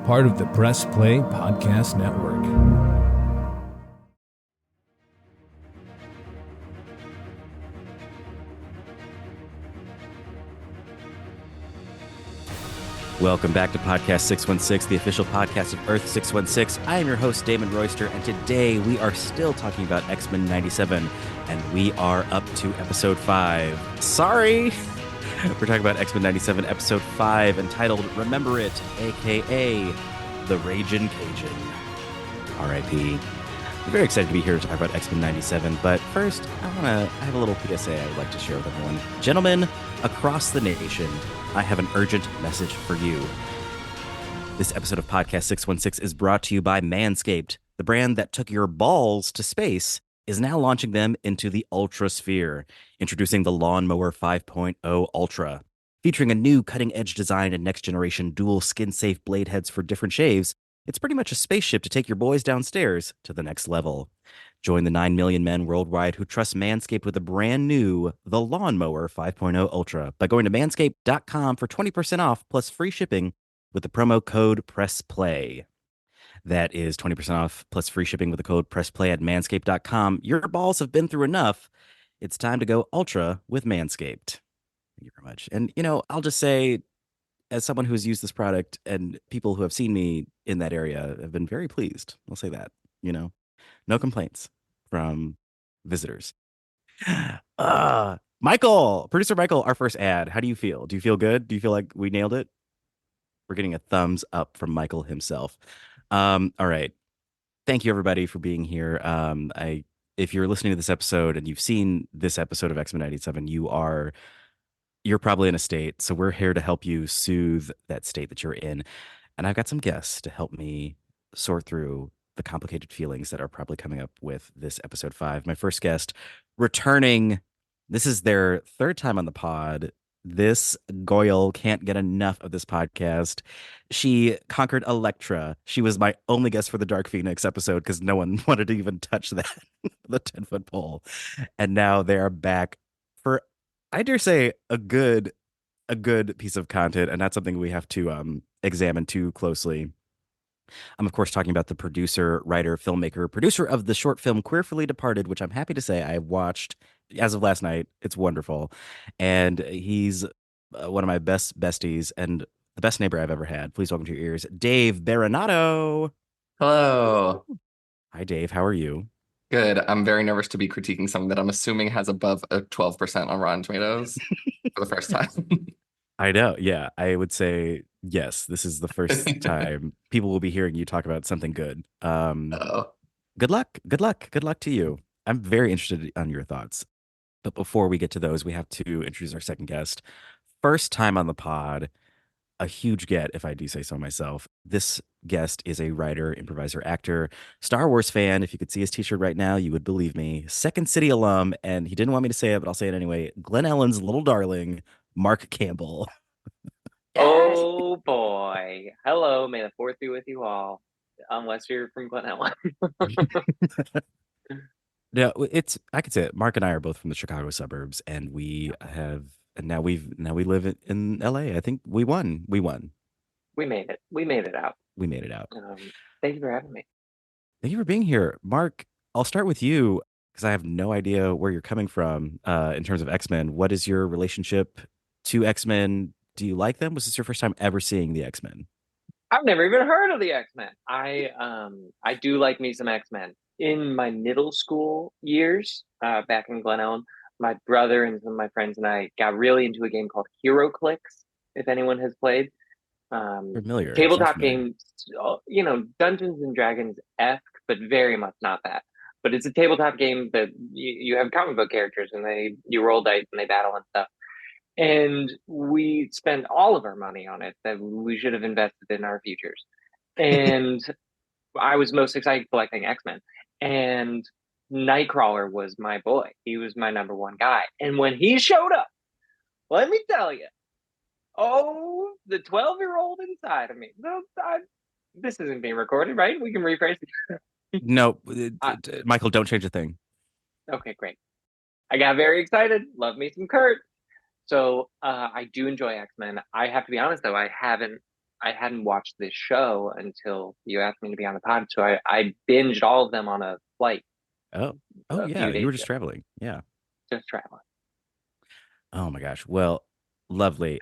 part of the Press Play Podcast Network. Welcome back to Podcast 616, the official podcast of Earth 616. I am your host, Damon Royster, and today we are still talking about X-Men 97, and we are up to episode 5. Sorry! We're talking about X-Men 97, episode 5, entitled Remember It, a.k.a. The Ragin Cajun. R.I.P. I'm very excited to be here to talk about X-Men 97, but first, I have a little PSA I would like to share with everyone. Gentlemen, across the nation, I have an urgent message for you. This episode of Podcast 616 is brought to you by Manscaped. The brand that took your balls to space is now launching them into the Ultra Sphere, introducing the Lawnmower 5.0 Ultra. Featuring a new cutting-edge design and next-generation dual skin-safe blade heads for different shaves, it's pretty much a spaceship to take your boys downstairs to the next level. Join the 9 million men worldwide who trust Manscaped with a brand new The Lawnmower 5.0 Ultra by going to manscaped.com for 20% off plus free shipping with the promo code PRESSPLAY. That is 20% off plus free shipping with the code PRESSPLAY at manscaped.com. Your balls have been through enough. It's time to go Ultra with Manscaped. Thank you very much. And, I'll just say, as someone who has used this product and people who have seen me in that area have been very pleased. I'll say that, no complaints from visitors. Producer Michael, our first ad. How do you feel? Do you feel good? Do you feel like we nailed it? We're getting a thumbs up from Michael himself. All right. Thank you, everybody, for being here. If you're listening to this episode and you've seen this episode of X-Men 97, you're probably in a state. So we're here to help you soothe that state that you're in. And I've got some guests to help me sort through the complicated feelings that are probably coming up with this episode 5. My first guest returning. This is their third time on the pod. This Goyle can't get enough of this podcast. She conquered Elektra. She was my only guest for the Dark Phoenix episode because no one wanted to even touch that, the 10-foot pole. And now they are back for, I dare say, a good piece of content, and that's something we have to examine too closely. I'm, of course, talking about the producer, writer, filmmaker, producer of the short film Queerfully Departed, which I'm happy to say I watched as of last night. It's wonderful. And he's one of my best besties and the best neighbor I've ever had. Please welcome to your ears, Dave Berenato. Hello. Hi, Dave. How are you? Good. I'm very nervous to be critiquing something that I'm assuming has above a 12% on Rotten Tomatoes for the first time. I know. Yeah, I would say yes. This is the first time people will be hearing you talk about something good. Oh. Good luck. Good luck. Good luck to you. I'm very interested on your thoughts. But before we get to those, we have to introduce our second guest. First time on the pod, a huge get, if I do say so myself. This guest is a writer, improviser, actor, Star Wars fan. If you could see his t-shirt right now, you would believe me. Second City alum, and he didn't want me to say it, but I'll say it anyway. Glen Ellen's little darling, Mark Campbell. Oh boy. Hello, may the fourth be with you all. Unless you're from Glen Ellen. Yeah, I could say it. Mark and I are both from the Chicago suburbs, and now we live in LA. I think we won. We made it. We made it out. Thank you for having me. Thank you for being here. Mark, I'll start with you because I have no idea where you're coming from in terms of X-Men. What is your relationship to X-Men? Do you like them? Was this your first time ever seeing the X-Men? I've never even heard of the X-Men. I do like me some X-Men. In my middle school years, back in Glen Ellen, my brother and some of my friends and I got really into a game called Hero Clicks, if anyone has played. Familiar. Tabletop games, Dungeons and Dragons-esque, but very much not that. But it's a tabletop game that you have comic book characters and you roll dice and they battle and stuff. And we spent all of our money on it that we should have invested in our futures. And I was most excited collecting X-Men. And Nightcrawler was my boy. He was my number one guy. And when he showed up, let me tell you, the 12-year-old inside of me. This isn't being recorded, right? We can rephrase it. No, Michael, don't change a thing. Okay, great. I got very excited. Love me some Kurt. So I do enjoy X-Men. I have to be honest, though, I haven't I hadn't watched this show until you asked me to be on the pod, so I binged all of them on a flight Oh, a yeah, few you days were ago, just traveling. Yeah. just traveling. Oh my gosh. Well, lovely.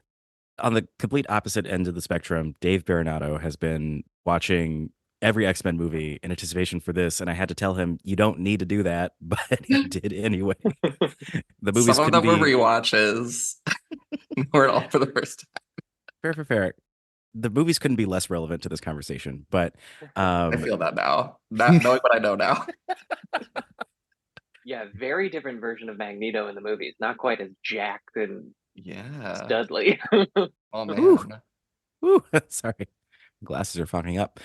On the complete opposite end of the spectrum, Dave Berenato has been watching every X-Men movie in anticipation for this, and I had to tell him you don't need to do that, but he did anyway. The movies Some of couldn't them were be rewatches. We're all for the first fair. The movies couldn't be less relevant to this conversation, but time. I um feel that now. Not knowing what I know now. Yeah, very different version of Magneto in the movies. Not quite as jacked and Yeah. studly. Oh ooh, man. ooh, sorry. Glasses are fogging up.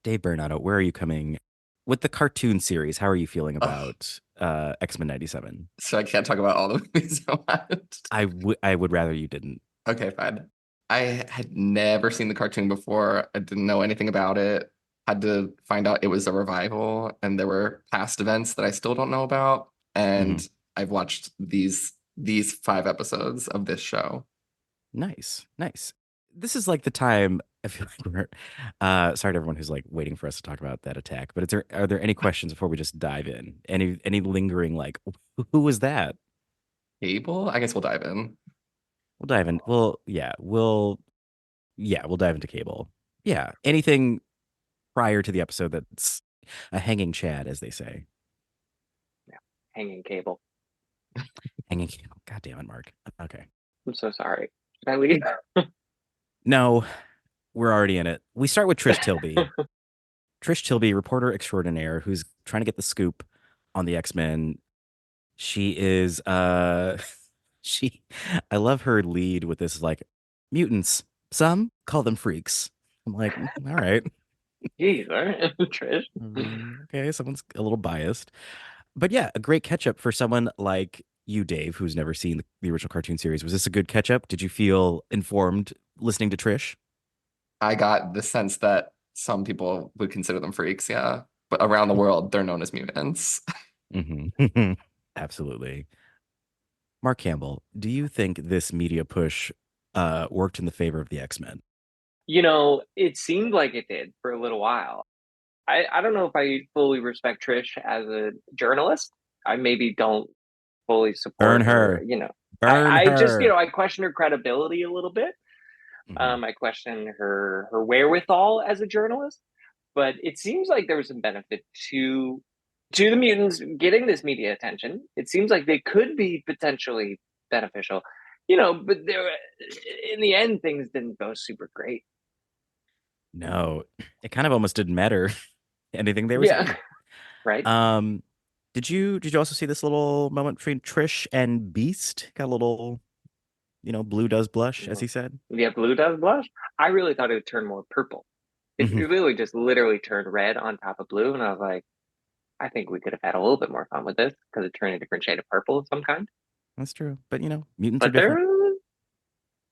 Dave Berenato, where are you coming with the cartoon series? How are you feeling Ugh. about X-Men 97? So I can't talk about all the movies I watched. I would rather you didn't. Okay, fine. I had never seen the cartoon before. I didn't know anything about it. Had to find out it was a revival, and there were past events that I still don't know about. Mhm. And I've watched these 5 episodes of this show. Nice. This is like the time I feel like we're sorry to everyone who's like waiting for us to talk about that attack, but are there any questions before we just dive in? Any lingering like who was that? Cable? I guess we'll dive in. We'll dive in. We'll dive into Cable. Yeah. Anything prior to the episode that's a hanging chad, as they say. Yeah, hanging cable. Hanging cable. God damn it, Mark. Okay. I'm so sorry. Should I leave? No, we're already in it. We start with Trish Tilby. Trish Tilby, reporter extraordinaire, who's trying to get the scoop on the X-Men. She is she I love her lead with this like mutants. Some call them freaks. I'm like, all right. Jeez, all right, Trish. Okay, someone's a little biased. But yeah, a great catch up for someone like you, Dave, who's never seen the original cartoon series. Was this a good catch up? Did you feel informed listening to Trish? I got the sense that some people would consider them freaks, yeah. But around the world, they're known as mutants. Hmm. Absolutely. Mark Campbell, do you think this media push worked in the favor of the X-Men? It seemed like it did for a little while. I don't know if I fully respect Trish as a journalist. I maybe don't fully Burn support her. her. Burn I just, her. I question her credibility a little bit. Hmm. I question her wherewithal as a journalist, but it seems like there was some benefit to the mutants getting this media attention. It seems like they could be potentially beneficial, but there in the end things didn't go super great. No, it kind of almost didn't matter anything they were Yeah, saying. right. Um, did you also see this little moment between Trish and Beast? Got a little, blue does blush, as he said. Yeah, blue does blush. I really thought it would turn more purple. It really just literally turned red on top of blue, and I was like, I think we could have had a little bit more fun with this because it turned a different shade of purple of some kind. That's true. But mutants are But they're different.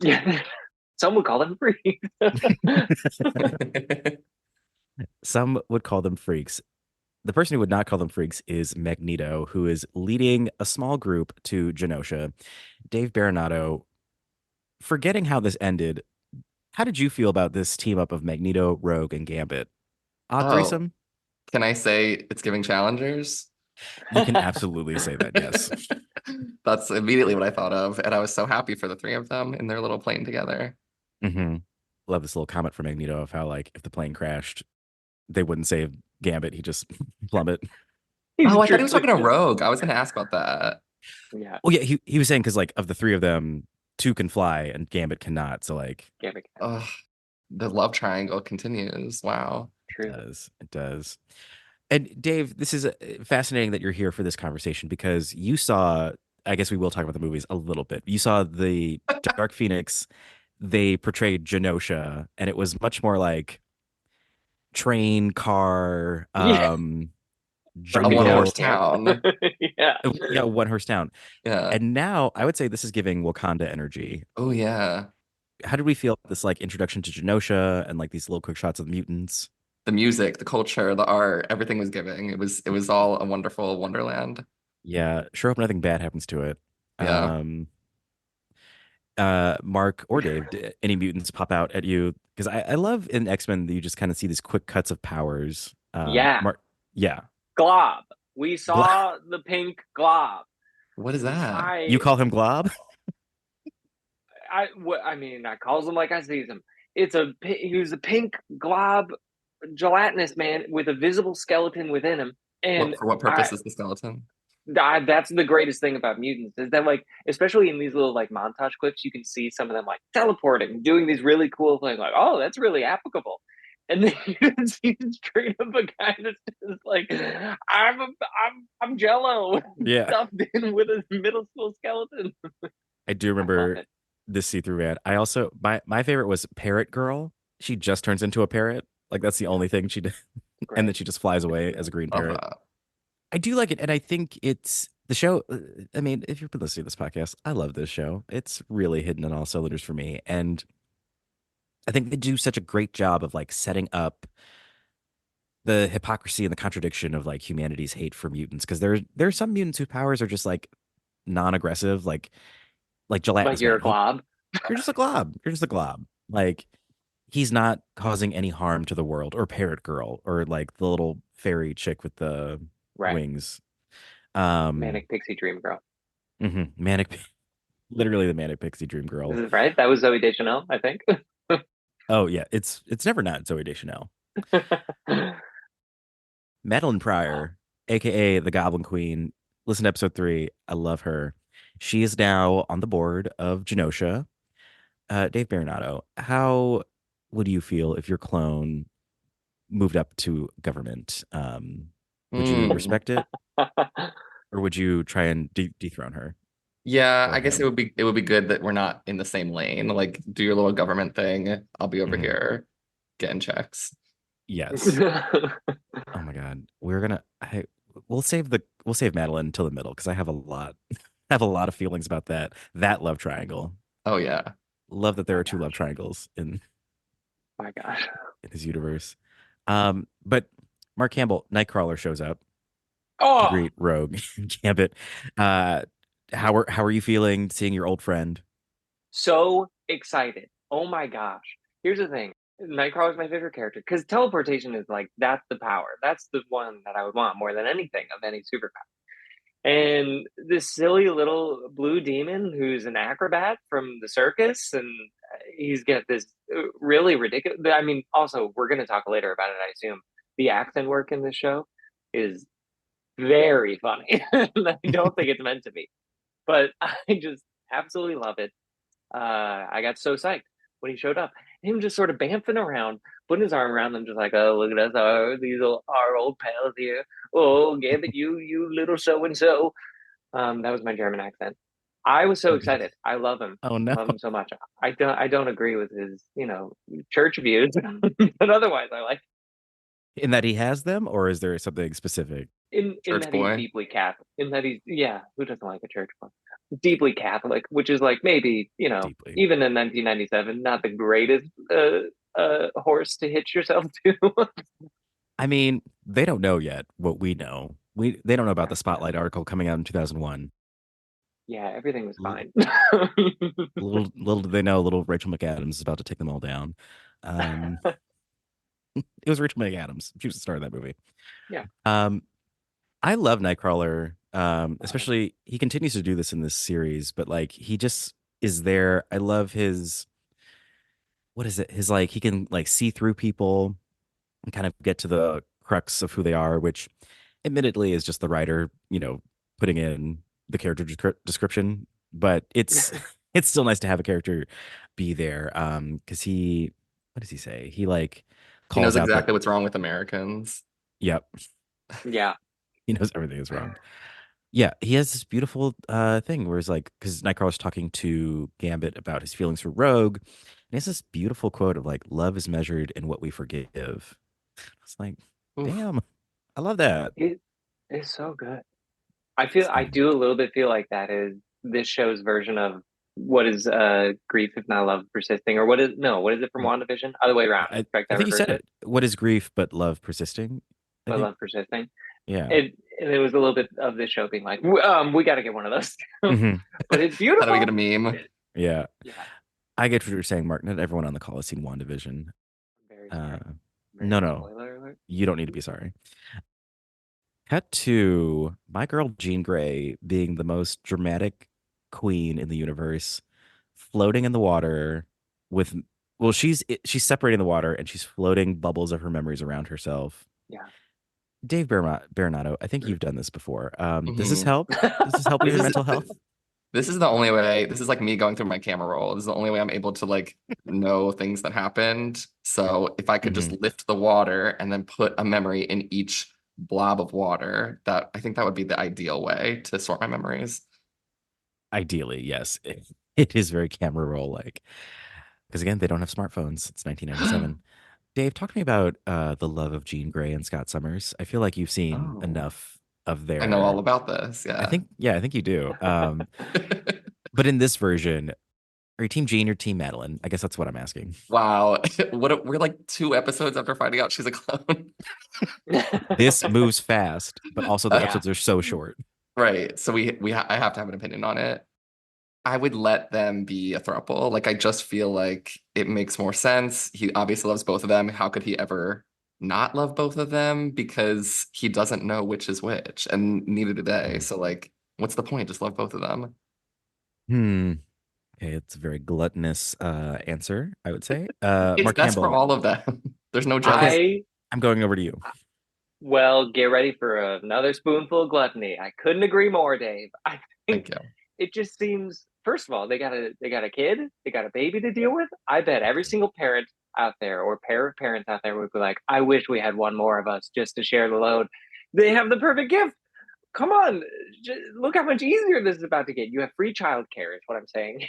yeah, some would call them freaks. Some would call them freaks. The person who would not call them freaks is Magneto, who is leading a small group to Genosha. Dave Berenato, forgetting how this ended, how did you feel about this team up of Magneto, Rogue, and Gambit? Odd Oh, threesome? can I say it's giving challengers? You can absolutely say that, yes. That's immediately what I thought of. And I was so happy for the 3 of them in their little plane together. Hmm. Love this little comment from Magneto of how, like, if the plane crashed, they wouldn't save Gambit. He just plummet. He's Oh, I thought he was truly talking to just Rogue. I was going to ask about that. yeah, Oh, yeah, he was saying because, like, of the three of them, two can fly and Gambit cannot. So, like, Gambit. Oh, the love triangle continues. Wow. Truly. it does. And Dave, this is fascinating that you're here for this conversation because you saw, I guess we will talk about the movies a little bit. You saw the Dark Phoenix, they portrayed Genosha, and it was much more like train, car, Yeah. A one Yeah. horse jungle, town. Yeah. one horse town. Yeah. And now I would say this is giving Wakanda energy. Oh, yeah. How did we feel about this like introduction to Genosha and like these little quick shots of the mutants? The music, the culture, the art, everything was giving. It was all a wonderful wonderland. Yeah, sure hope nothing bad happens to it. Yeah. Um, Mark or Dave, any mutants pop out at you? Because I love in X-Men that you just kind of see these quick cuts of powers. Yeah. Mark, yeah. Glob. We saw the pink glob. What is that? You call him Glob? I mean, I calls him like I sees him. He was a pink glob, gelatinous man with a visible skeleton within him. And For what purpose is the skeleton? That's the greatest thing about mutants is that, like, especially in these little like montage clips, you can see some of them like teleporting, doing these really cool things. Like, oh, that's really applicable. And then you can see straight up a guy that's just like, I'm Jello, Yeah. stuffed in with a middle school skeleton. I do remember this see-through van. I also my favorite was Parrot Girl. She just turns into a parrot. Like that's the only thing she did, and then she just flies away as a green parrot. I do like it, and I think it's the show. I mean, if you've been listening to this podcast, I love this show. It's really hitting on all cylinders for me, and I think they do such a great job of like setting up the hypocrisy and the contradiction of like humanity's hate for mutants. Because there's some mutants whose powers are just like non-aggressive, like gelatinous. Like you're a glob. You're just a glob. You're just a glob. Like he's not causing any harm to the world, or Parrot Girl, or like the little fairy chick with the wings. Manic Pixie Dream Girl. Literally the Manic Pixie Dream Girl. Is it right? That was Zooey Deschanel, I think. Oh yeah, it's never not Zooey Deschanel. Madeline Pryor, aka the Goblin Queen. Listen to episode 3. I love her. She is now on the board of Genosha. Dave Berenato, how would you feel if your clone moved up to government? Would you respect it, or would you try and dethrone her? Yeah, I guess it would be good that we're not in the same lane. Like, do your little government thing. I'll be over here getting checks. Yes. Oh my God, we'll save Madeline until the middle because I have a lot of feelings about that love triangle. Oh yeah, love that there are 2 love triangles in. My gosh, in this universe. But Mark Campbell, Nightcrawler shows up. Oh, to greet Rogue Gambit. How are you feeling seeing your old friend? So excited! Oh my gosh! Here's the thing: Nightcrawler is my favorite character because teleportation is like that's the power. That's the one that I would want more than anything of any superpower. And this silly little blue demon who's an acrobat from the circus, and he's got this really ridiculous. I mean, also we're going to talk later about it. I assume the accent work in this show is very funny. I don't think it's meant to be, but I just absolutely love it. I got so psyched when he showed up. Him just sort of bamfing around, putting his arm around them, just like, oh, look at us, our old pals here. Oh, Gambit, you little so and so. That was my German accent. I was so excited. I love him. Oh no, I love him so much. I don't agree with his church views, but otherwise I like. In that he has them, or is there something specific? In that he's deeply Catholic. In that he's who doesn't like a church boy? Deeply Catholic, which is like maybe Deeply. even in 1997, not the greatest horse to hitch yourself to. I mean, they don't know yet what we know. They don't know about the Spotlight article coming out in 2001. Yeah, everything was fine. little did they know, little Rachel McAdams is about to take them all down. It was Rachel McAdams. She was the star of that movie. Yeah. I love Nightcrawler. Especially he continues to do this in this series, but like he just is there. I love his his like he can like see through people and kind of get to the crux of who they are, which admittedly is just the writer, putting in the character description, but it's still nice to have a character be there. Because what does he say? He like he knows exactly what's wrong with Americans. Yep. Yeah. He knows everything is wrong. Yeah, he has this beautiful thing where it's like, because Nightcrawler's talking to Gambit about his feelings for Rogue, and he has this beautiful quote of like, "Love is measured in what we forgive." It's like, damn, I love that. It is so good. I do a little bit feel like that is this show's version of what is grief if not love persisting, or what is it from WandaVision? Other way around. I think you said it. What is grief but love persisting? Love persisting. Yeah. And it was a little bit of this show being like, we got to get one of those. But it's beautiful. How do we get a meme? Yeah. Yeah, I get what you're saying, Mark. Not everyone on the call has seen WandaVision. I'm very Uh, sorry. no, Very no, spoiler alert. you don't need to be sorry. Cut to my girl Jean Grey being the most dramatic queen in the universe, floating in the water with, well, she's separating the water and she's floating bubbles of her memories around herself. Yeah. Dave Berenato, I think you've done this before. Does this Mhm. help? Does this help with This your is mental health? this is the only way. This is like me going through my camera roll. This is the only way I'm able to like know things that happened. So if I could just Mhm. lift the water and then put a memory in each blob of water, that I think that would be the ideal way to sort my memories. Ideally, yes. It is very camera roll like. Because again, they don't have smartphones. It's 1997. Dave, talk to me about the love of Jean Grey and Scott Summers. I feel like you've seen Oh, enough of I know all their. about this. Yeah. I think you do. But in this version, are you Team Jean or Team Madeline? I guess that's what I'm asking. Wow. We're like 2 episodes after finding out she's a clone. This moves fast, but also the Yeah. episodes are so short. Right. So I have to have an opinion on it. I would let them be a throuple. Like I just feel like it makes more sense. He obviously loves both of them. How could he ever not love both of them? Because he doesn't know which is which, and neither do they. Hmm. So like, what's the point? Just love both of them. Hmm. Okay, it's a very gluttonous answer, I would say. It's Mark best for Campbell, all of them. There's no okay, jealousy. I I'm going over to you. Well, get ready for another spoonful of gluttony. I couldn't agree more, Dave. I Thank think you. it just seems, first of all, they got a kid, they got a baby to deal with. I bet every single parent out there or pair of parents out there would be like, I wish we had one more of us just to share the load. They have the perfect gift. Come on, look how much easier this is about to get. You have free childcare, is what I'm saying.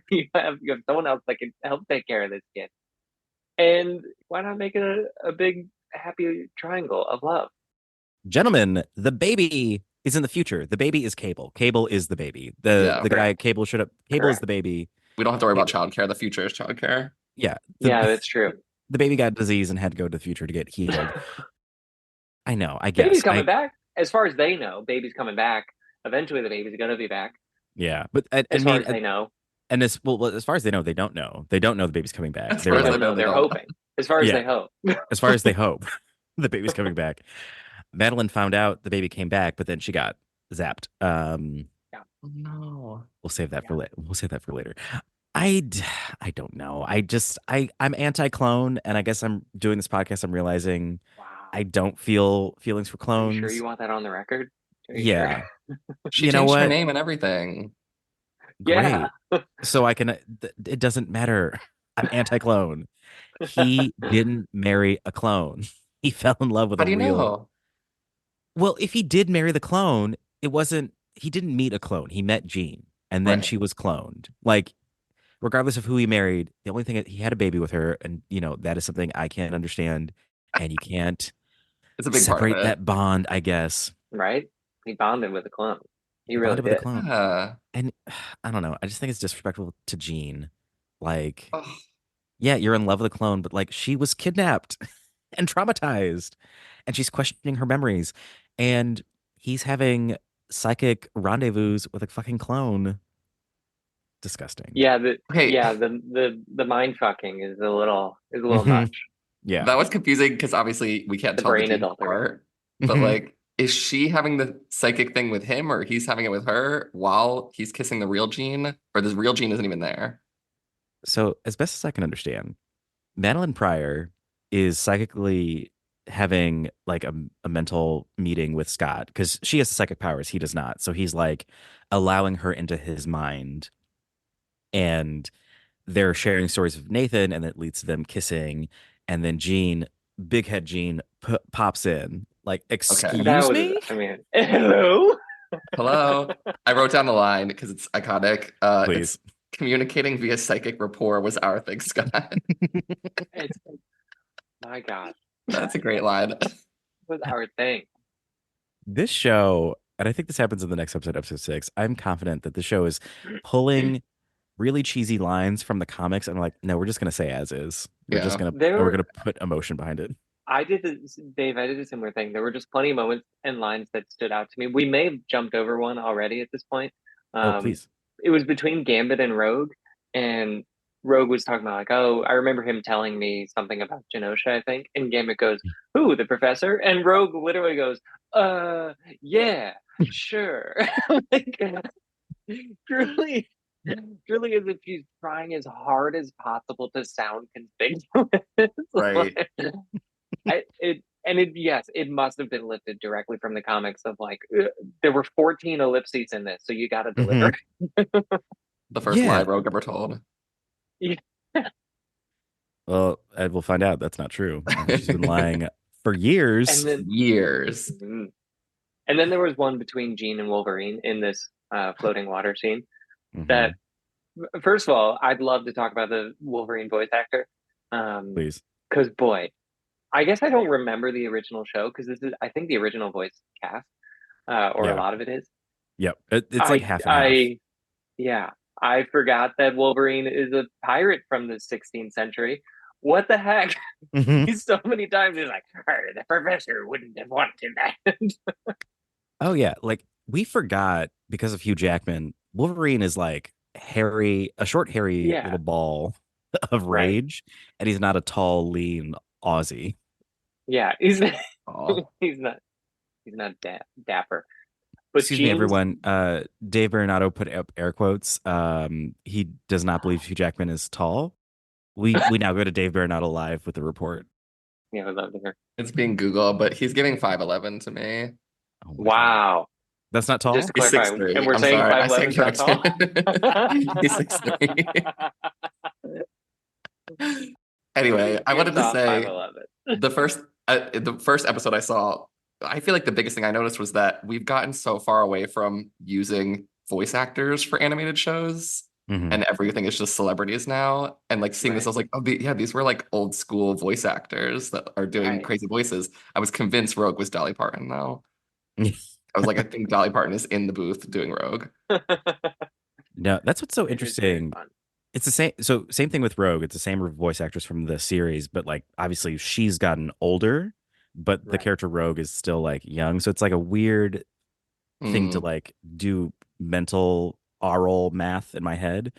You have someone else that can help take care of this kid, and why not make it a big happy triangle of love? Gentlemen, the baby is in the future. The baby is Cable. Cable is the baby. Yeah. The guy Correct. Cable should have. Cable is Correct. the baby. We don't have to worry about Cable, childcare. The future is childcare. yeah, Yeah, that's true. the baby got disease and had to go to the future to get healed. I know. I Baby's guess. coming back. As far as they know, baby's coming back. Eventually, the baby's gonna be back. Yeah, but I As far mean, as they know, and as far as they know, they don't know. They don't know the baby's coming back. As They far were as no, they like, know, no, they they're don't know. hoping. As far as yeah, they hope. as far as they hope, the baby's coming back. Madeline found out the baby came back, but then she got zapped. Yeah, Oh, no. We'll save that yeah. for later. We'll save that for later. I, d- I don't know. I'm anti-clone, and I guess I'm doing this podcast. I'm realizing Wow. I don't feel feelings for Are you sure you clones. want that on the record? Are you sure? Yeah, She you know changed her what? name and everything. Yeah. Great. So I can. It doesn't matter. I'm anti-clone. He didn't marry a clone. He fell in love with How a do you real. know? Well, if he did marry the clone, it wasn't. He didn't meet a clone. He met Jean, and then Right. she was cloned. Like regardless of who he married, the only thing he had a baby with her, and that is something I can't understand, and you can't It's a big part of separate it. that bond, I guess. Right? He bonded with a clone. He He really bonded with a did. clone, Yeah. and I don't know. I just think it's disrespectful to Jean. Like, Oh, yeah, you're in love with a clone, but like she was kidnapped and traumatized, and she's questioning her memories, and he's having psychic rendezvous with a fucking clone. Disgusting. Yeah, the okay. yeah, the mind fucking is a little Hmm. much. Yeah. That was confusing because obviously we can't The tell the brain teams adultery. apart. But Hmm. like, is she having the psychic thing with him or he's having it with her while he's kissing the real Gene? Or the real Gene isn't even there? So, as best as I can understand, Madeline Pryor is psychically having like a mental meeting with Scott because she has the psychic powers, he does not. So he's like allowing her into his mind, and they're sharing stories of Nathan, and it leads to them kissing. And then Big Head Gene, pops in, like, Okay. That "Excuse was, me?" I mean, hello. Hello. I wrote down the line because it's iconic. It's Please. communicating via psychic rapport was our thing, Scott. It's my God, That's a great line. was our thing. This show, and I think this happens in the next episode, episode 6. I'm confident that the show is pulling really cheesy lines from the comics, and I'm like, no, we're just gonna say as is. Yeah. We're There, gonna put emotion behind it. I did this, Dave. I did a similar thing. There were just plenty of moments and lines that stood out to me. We may have jumped over one already at this point. Oh, Um, please. it was between Gambit and Rogue. and Rogue was talking about like, oh, I remember him telling me something about Genosha, I think. And Gambit goes, who, the professor? And Rogue literally goes, yeah, sure. Like, truly, truly as if she's trying as hard as possible to sound conspicuous. Right. Yes, it must have been lifted directly from the comics of like, there were 14 ellipses in this, so you got to deliver. The first lie Rogue ever told. Yeah. Well, we'll find out that's not true. She's been lying for years. Years. And then there was one between Jean and Wolverine in this floating water scene. That, first of all, I'd love to talk about the Wolverine voice actor. Please. Because, boy, I guess I don't remember the original show because this is, I think, the original voice cast, or a lot of it is. Yep. It's like half and half. Yeah. I forgot that Wolverine is a pirate from the 16th century. What the heck? He's so many times he's like, the professor wouldn't have wanted that. Oh, yeah. Like, we forgot because of Hugh Jackman, Wolverine is like a short, hairy little ball of rage, and he's not a tall, lean Aussie. Yeah, he's not dapper. But excuse me, everyone. Dave Berenato put up air quotes. He does not believe Hugh Jackman is tall. We now go to Dave Berenato live with the report. Yeah, I'd love to hear. It's being Googled, but he's giving 5'11" to me. Oh wow. God. That's not tall? Just to clarify, 6'3". and we're I'm saying sorry, 5'11" is not tall? He's 6'3". Anyway, I wanted to say 5'11". the first episode I saw, I feel like the biggest thing I noticed was that we've gotten so far away from using voice actors for animated shows, and everything is just celebrities now. And like seeing this, I was like, oh, these were like old school voice actors that are doing crazy voices. I was convinced Rogue was Dolly Parton, though. I was like, I think Dolly Parton is in the booth doing Rogue. No, that's what's so interesting. It's the same. So same thing with Rogue. It's the same voice actress from the series, but like obviously she's gotten older, but the character Rogue is still like young. So it's like a weird thing to like do mental aural math in my head.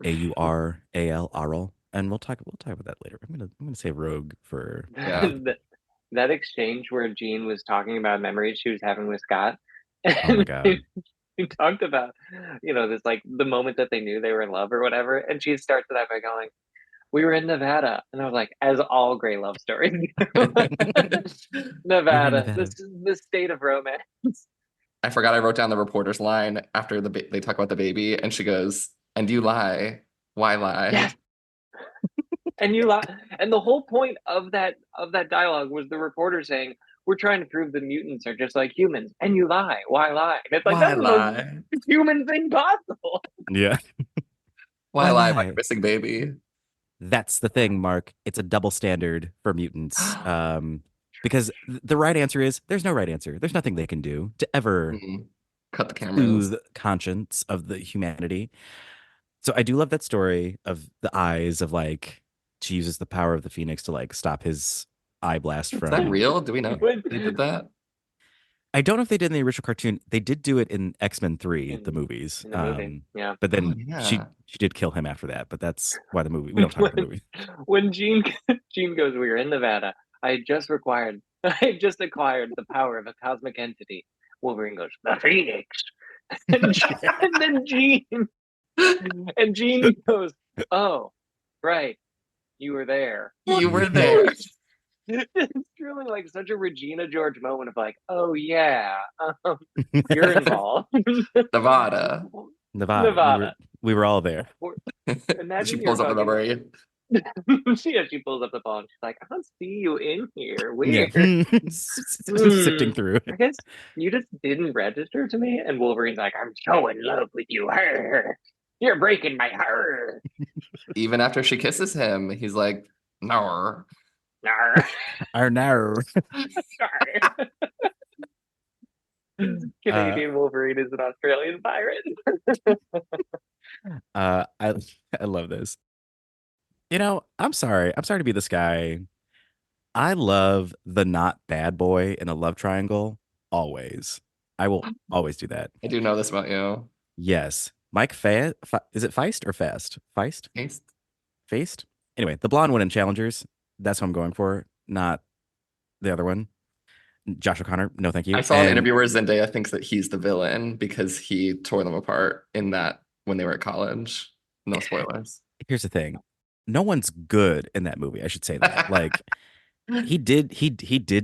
AURAL aural. And we'll talk about that later. I'm gonna say Rogue for that exchange where Jean was talking about memories she was having with Scott. Oh my God. He talked about, this like the moment that they knew they were in love or whatever. And she starts it out by going, we were in Nevada. And I was like, as all great love stories. Nevada. This is the state of romance. I forgot I wrote down the reporter's line after they talk about the baby, and she goes, and you lie. Why lie? Yeah. And you lie. And the whole point of that dialogue was the reporter saying, we're trying to prove the mutants are just like humans, and you lie. Why lie? And it's like, that's the most human thing possible. Yeah. Why lie about your missing baby? That's the thing, Mark. It's a double standard for mutants. Because the right answer is there's no right answer. There's nothing they can do to ever cut the cameras, the conscience of the humanity. So I do love that story of the eyes of like she uses the power of the Phoenix to like stop his eye blast from. Is that real? Do we know they did that? I don't know if they did in the original cartoon. They did do it in X-Men 3, the movies. In the movie. Yeah. But then she did kill him after that. But that's why we don't talk about the movie. When Jean goes, we were in Nevada. I had just acquired the power of a cosmic entity. Wolverine goes, the Phoenix. And then Jean goes, oh, right. You were there. You were there. It's truly like such a Regina George moment of like, oh yeah, you're involved. Nevada. We were all there. She pulls up the memory. She pulls up the phone. She's like, I don't see you in here. Weird. Sifting through. I guess you just didn't register to me. And Wolverine's like, I'm so in love with you. You're breaking my heart. Even after she kisses him, he's like, no. No. Canadian Wolverine is an Australian pirate. I love this. I'm sorry to be this guy. I love the not bad boy in a love triangle always. I will always do that. I do know this about you. Yes. Mike Fa is it Feist or Fast? Feist? Taste. Feist? Anyway, the blonde one in Challengers. That's what I'm going for, not the other one. Josh O'Connor, no thank you. I saw an interview where Zendaya thinks that he's the villain because he tore them apart in that when they were at college. No spoilers. Here's the thing. No one's good in that movie. I should say that. Like he did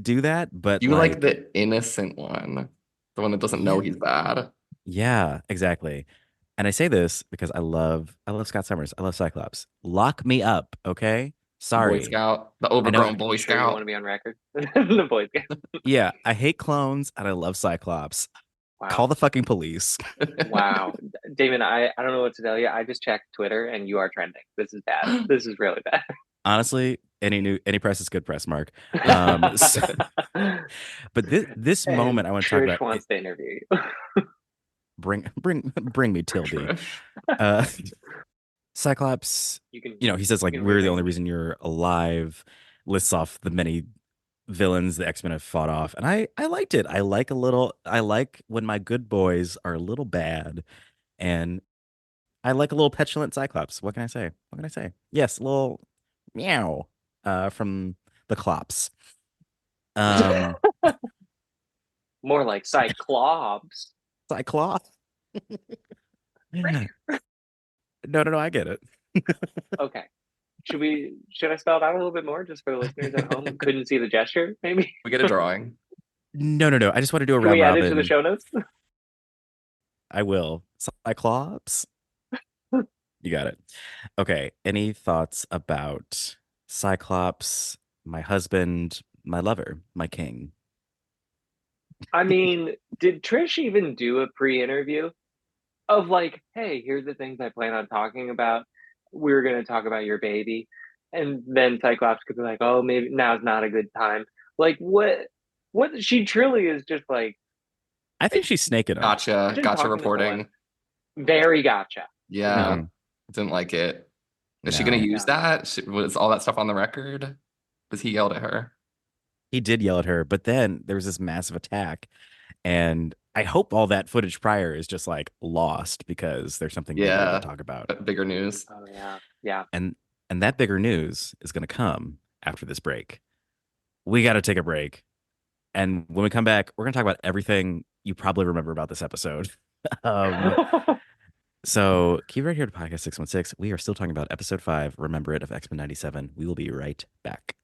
do that, but You like like the innocent one, the one that doesn't know he's bad. yeah, exactly. And I say this because I love Scott Summers. I love Cyclops. Lock me up, okay? Boy Sorry. Scout, the I know. overgrown Boy Sure, you want to Scout. be on record? The Boy Scout. Yeah, I hate clones and I love Cyclops. Call Wow. the fucking police. Wow. Damon, I don't know what to tell you. I just checked Twitter and you are trending. This is bad. This is really bad. Honestly, any press is good press, Mark. But this And moment I want to talk Trish about. wants to interview you. Bring me Tilby. Cyclops, he says like you can we're the remake only it. reason you're alive. Lists off the many villains the X-Men have fought off, and I liked it. I like when my good boys are a little bad, and I like a little petulant Cyclops. What can I say? What can I say? Yes, a little meow from the Clops. More like CyCLAWPS. CyCLAWPS. No, I get it. Okay. Should I spell it out a little bit more just for the listeners at home who couldn't see the gesture, maybe? We get a drawing. No. I just want to do a Can round we add robin. it to the show notes? I will. CyCLAWPS. You got it. Okay. Any thoughts about Cyclops, my husband, my lover, my king? I mean, did Trish even do a pre-interview of like, hey, here's the things I plan on talking about. We're going to talk about your baby. And then Cyclops could be like, oh, maybe now's not a good time. Like, what she truly is just like, I think she's snaking him. Gotcha reporting. Very gotcha. Yeah. Mhm. Didn't like it. Is she No. going to use that? Was all that stuff on the record? Because he yelled at her. He did yell at her, but then there was this massive attack. And I hope all that footage prior is just like lost because there's something bigger to talk about. Bigger news. Oh, yeah. Yeah. And that bigger news is going to come after this break. We got to take a break. And when we come back, we're going to talk about everything you probably remember about this episode. So keep right here to Podcast 616. We are still talking about episode 5, Remember It, of X-Men 97. We will be right back.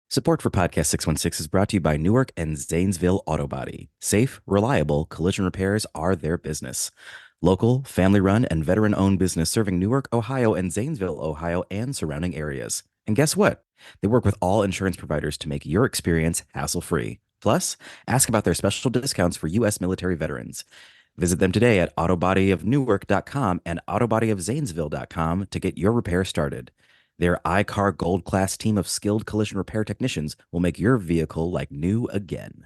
Support for Podcast 616 is brought to you by Newark and Zanesville AutoBody. Safe, reliable collision repairs are their business. Local, family-run, and veteran-owned business serving Newark, Ohio, and Zanesville, Ohio, and surrounding areas. And guess what? They work with all insurance providers to make your experience hassle-free. Plus, ask about their special discounts for U.S. military veterans. Visit them today at AutoBodyOfNewark.com and AutoBodyOfZanesville.com to get your repair started. Their iCar Gold Class team of skilled collision repair technicians will make your vehicle like new again.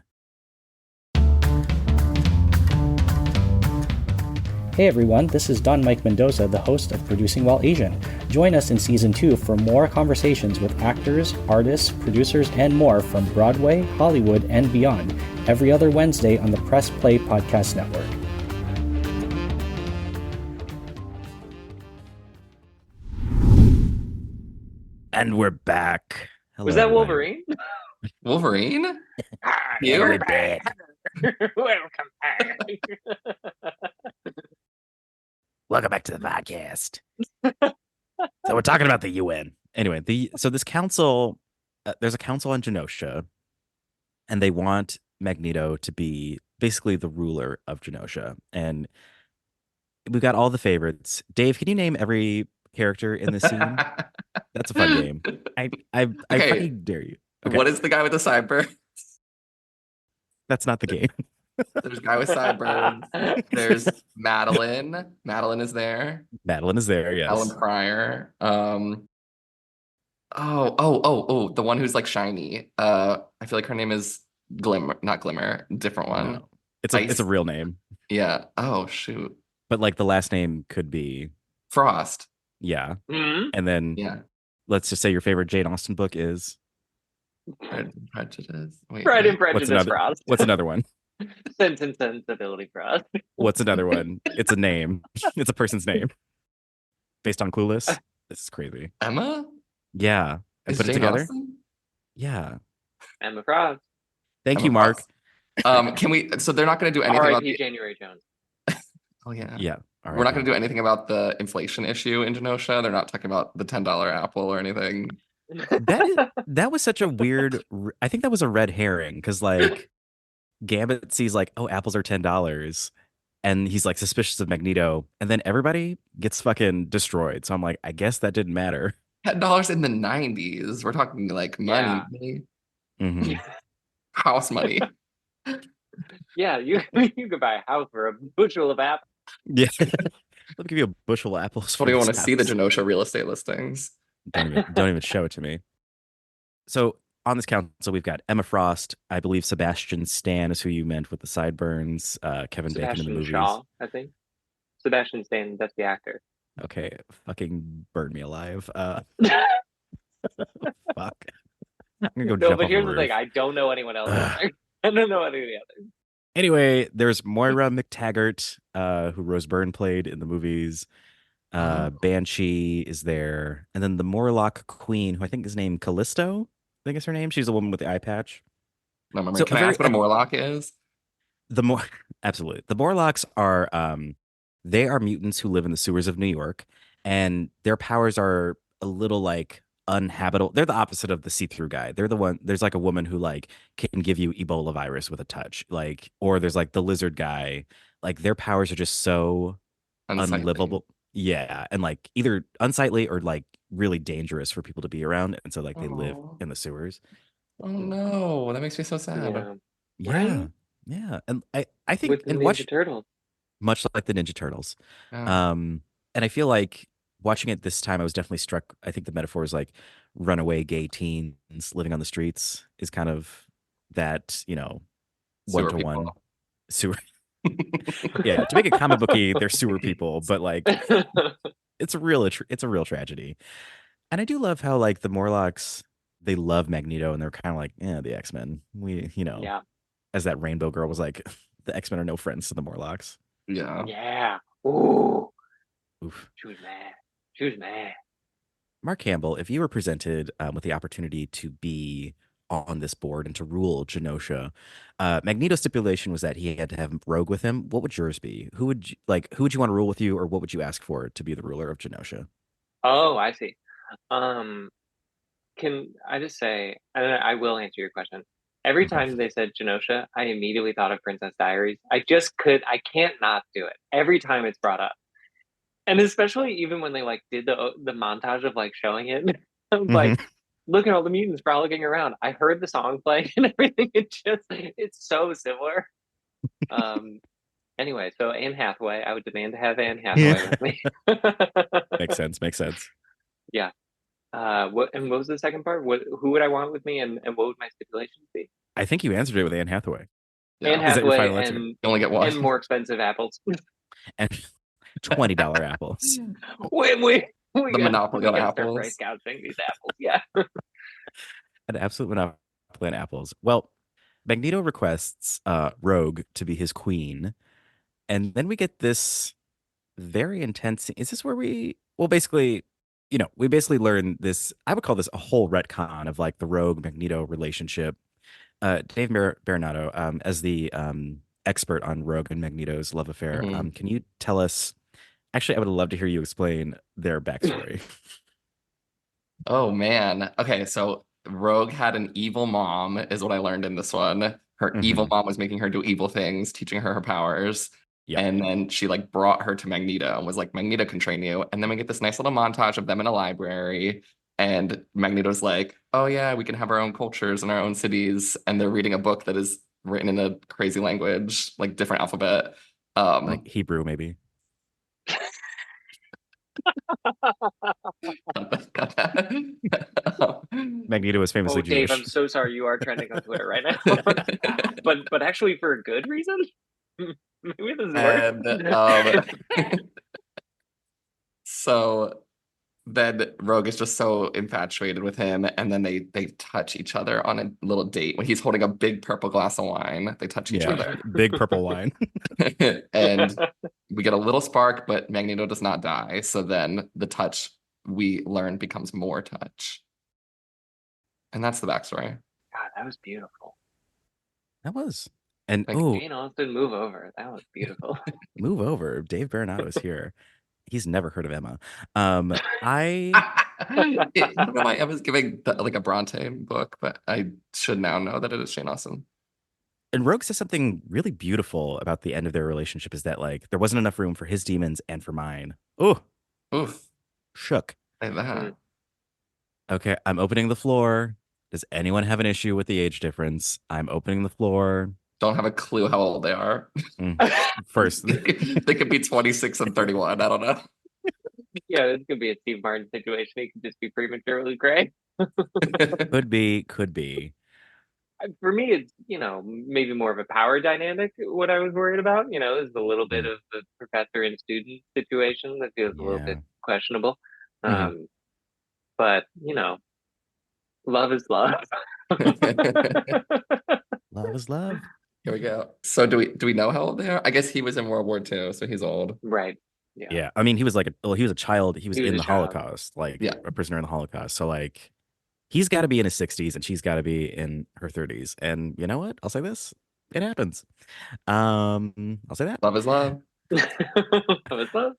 Hey everyone, this is Don Mike Mendoza, the host of Producing While Asian. Join us in Season 2 for more conversations with actors, artists, producers, and more from Broadway, Hollywood, and beyond, every other Wednesday on the Press Play Podcast Network. And we're back. Hello, Was that everybody. Wolverine? Wolverine? You're We're back. Welcome back. Welcome back to the podcast. So we're talking about the UN. Anyway, so this council, there's a council on Genosha, and they want Magneto to be basically the ruler of Genosha. And we've got all the favorites. Dave, can you name every character in this scene? That's a fun game. I Okay. fucking dare you. Okay, What is the guy with the sideburns? that's not the game. There's a guy with sideburns. There's Madeline. Madeline is there. Madeline is there, yes. Ellen Pryor. The one who's like shiny. I feel like her name is Glimmer, not Glimmer, different one. No. It's a real name. Yeah. Oh shoot. But like the last name could be Frost. yeah. Mhm. And then Yeah. let's just say your favorite Jane Austen book is Pride and Prejudice. Wait, Pride and what? Prejudice, Frost. what's another one? Sense and Sensibility for us. What's another one? It's a name. It's a person's name. Based on Clueless. This is crazy. Emma? Yeah. I Is put it Jane together. Austen? Yeah. Emma Frost. Thank Emma you, Mark. Frost. Can we? So they're not going to do anything about R.I.P. the. January Jones. Oh yeah. Yeah. All We're not right. going to do anything about the inflation issue in Genosha. They're not talking about the $10 apple or anything. That was such a weird. I think that was a red herring because like Gambit sees like, oh, apples are $10, and he's like suspicious of Magneto, and then everybody gets fucking destroyed. So I'm like, I guess that didn't matter. $10 in the 90s. We're talking like money, Hmm. house money. Yeah, you could buy a house for a bushel of apples. Yeah. Let me give you a bushel of apples. What do you want to this see the house. Genosha real estate listings? Don't even show it to me. So on this council, we've got Emma Frost. I believe Sebastian Stan is who you meant with the sideburns. Kevin Bacon in the Sebastian movies. Shaw, I think. Sebastian Stan, that's the actor. Okay, fucking burn me alive. Fuck. I'm gonna go No, jump but off here's a the thing: roof. I don't know anyone else. I don't know any of the others. Anyway, there's Moira McTaggart, who Rose Byrne played in the movies. Banshee is there, and then the Morlock Queen, who I think is named Callisto. I think is her name. She's the woman with the eye patch. No, remember. So Can I ask what a Morlock is? the more absolutely the Morlocks are they are mutants who live in the sewers of New York, and their powers are a little like unhabitable. They're the opposite of the see-through guy. They're the one. There's like a woman who like can give you Ebola virus with a touch, like, or there's like the lizard guy. Like their powers are just so Unsightly. unlivable. Yeah, and like either unsightly or like really dangerous for people to be around, and so like they live Oh. in the sewers. Oh no, that makes me so sad. Yeah, Yeah, right? yeah, and I think With the and Ninja Turtles. much like the Ninja Turtles. Yeah. And I feel like watching it this time, I was definitely struck. I think the metaphor is like runaway gay teens living on the streets is kind of that, one Sewer to one people. sewer. Yeah, to make it comic booky, they're sewer people, but like it's a real tragedy. And I do love how like the Morlocks, they love Magneto and they're kind of like, yeah, the X-Men. Yeah. As that Rainbow Girl was like, the X-Men are no friends to the Morlocks. Yeah. Yeah. Ooh. Oof. She was mad. She was mad. Mark Campbell, if you were presented with the opportunity to be on this board and to rule Genosha, Magneto's stipulation was that he had to have Rogue with him. What would yours be? Who would you want to rule with you, or what would you ask for to be the ruler of Genosha? Oh, I see. Can I just say, and I will answer your question. Every time they said Genosha, I immediately thought of Princess Diaries. I can't not do it. Every time it's brought up. And especially even when they like did the montage of like showing it, I was like, look at all the mutants frolicking around. I heard the song playing and everything. It's so similar. Anyway, so Anne Hathaway, I would demand to have Anne Hathaway with me. Makes sense. Yeah. What was the second part? Who would I want with me, and what would my stipulations be? I think you answered it with Anne Hathaway. Yeah. Anne Is that your Hathaway final answer? and You only get one. and more expensive apples. And $20 apples. we The got, monopoly we on gotta start apples. price gouging these apples. Yeah. An absolute monopoly on apples. Well, Magneto requests Rogue to be his queen, and then we get this very intense. Is this where we? Well, basically, we basically learn this. I would call this a whole retcon of like the Rogue Magneto relationship. Dave Berenato, as the expert on Rogue and Magneto's love affair, Mhm. can you tell us? Actually, I would love to hear you explain their backstory. Oh man. Okay, so Rogue had an evil mom, is what I learned in this one. Her evil mom was making her do evil things, teaching her powers. Yep. And then she like brought her to Magneto and was like, Magneto can train you. And then we get this nice little montage of them in a library. And Magneto's like, oh yeah, we can have our own cultures and our own cities. And they're reading a book that is written in a crazy language, like different alphabet. Like Hebrew, maybe. Magneto was famously Dave, Jewish. I'm so sorry. You are trending on Twitter right now, but actually for a good reason. Maybe this is worse. So then Rogue is just so infatuated with him, and then they touch each other on a little date when he's holding a big purple glass of wine. They touch each other, big purple wine. and we get a little spark, but Magneto does not die. So then the touch, we learn, becomes more touch, and that's the backstory. God, that was beautiful. That was. And Like, oh, Jane Austen, move over. That was beautiful. move over. Dave Berenato is here. He's never heard of Emma. I I don't know why I was giving like a Bronte book, but I should now know that it is Jane Austen. and Rogue says something really beautiful about the end of their relationship is that like there wasn't enough room for his demons and for mine. Oh, Oof, shook. like that. Mm. Okay, I'm opening the floor. Does anyone have an issue with the age difference? I'm opening the floor. Don't have a clue how old they are. First, They could be 26 and 31. I don't know. Yeah, this could be a Steve Martin situation. He could just be prematurely gray. could be. For me, it's, maybe more of a power dynamic. What I was worried about, is a little bit of the professor and student situation that feels a little bit questionable. Mhm. But, love is love. Love is love. Here we go. So do we know how old they are? I guess he was in World War II, so he's old. Right. Yeah. I mean, he was he was a child. He was in the child. Holocaust, like Yeah. a prisoner in the Holocaust. So like he's got to be in his 60s and she's got to be in her 30s. And you know what? I'll say this. It happens. I'll say that. Love is love. Love is love.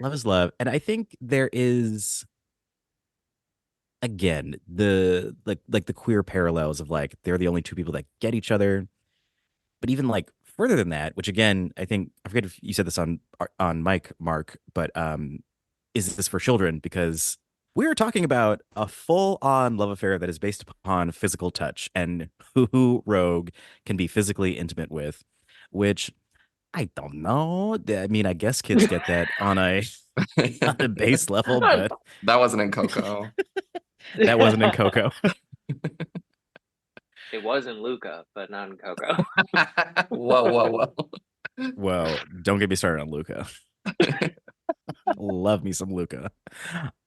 Love is love. And I think there is again the like the queer parallels of like they're the only two people that get each other. But even like further than that, which again, I think I forget if you said this on Mark, but is this for children? Because we're talking about a full-on love affair that is based upon physical touch and who Rogue can be physically intimate with, which I don't know. I mean, I guess kids get that on a base level, but That wasn't in Coco. that wasn't in Coco. It was in Luca, but not in Coco. Whoa. Well, don't get me started on Luca. Love me some Luca.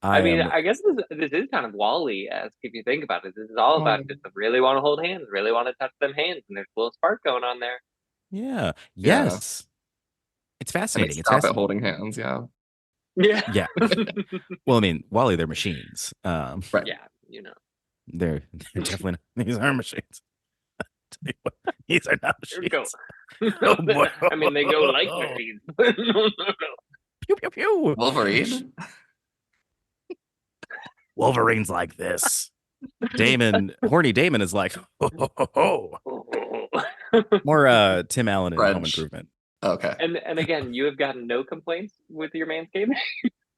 I guess this is kind of Wall-E-esque if you think about it. This is all about just really want to hold hands, really want to touch them hands, and there's a little spark going on there. Yeah. Yes. It's fascinating. It's Stop fascinating. at holding hands. Yeah. Yeah. Well, I mean, Wally, they're machines. Right. Yeah. They're definitely these are machines. These are not machines. Oh, boy. I mean, they go like machines. No. Pew pew pew. Wolverine. Wolverine's like this. Horny Damon is like, ho. More Tim Allen in Home Improvement. Okay. And again, you have gotten no complaints with your manscaping,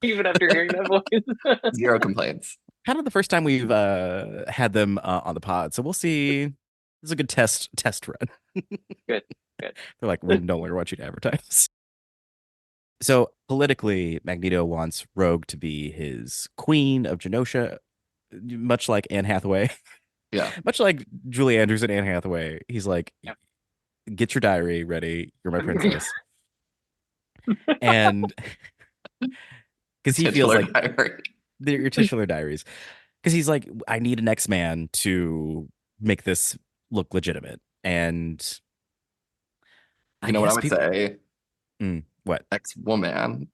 even after hearing that voice. 0 complaints. Kind of the first time we've had them on the pod, so we'll see. This is a good test run. Good. They're like, we no longer want you to advertise. So politically, Magneto wants Rogue to be his queen of Genosha, much like Anne Hathaway. Yeah. Much like Julie Andrews and Anne Hathaway. He's like, get your diary ready. You're my princess. And because he feels like they're your titular diaries. Because he's like, I need an X-Man to make this look legitimate. And you know what I would say? What? X-Woman.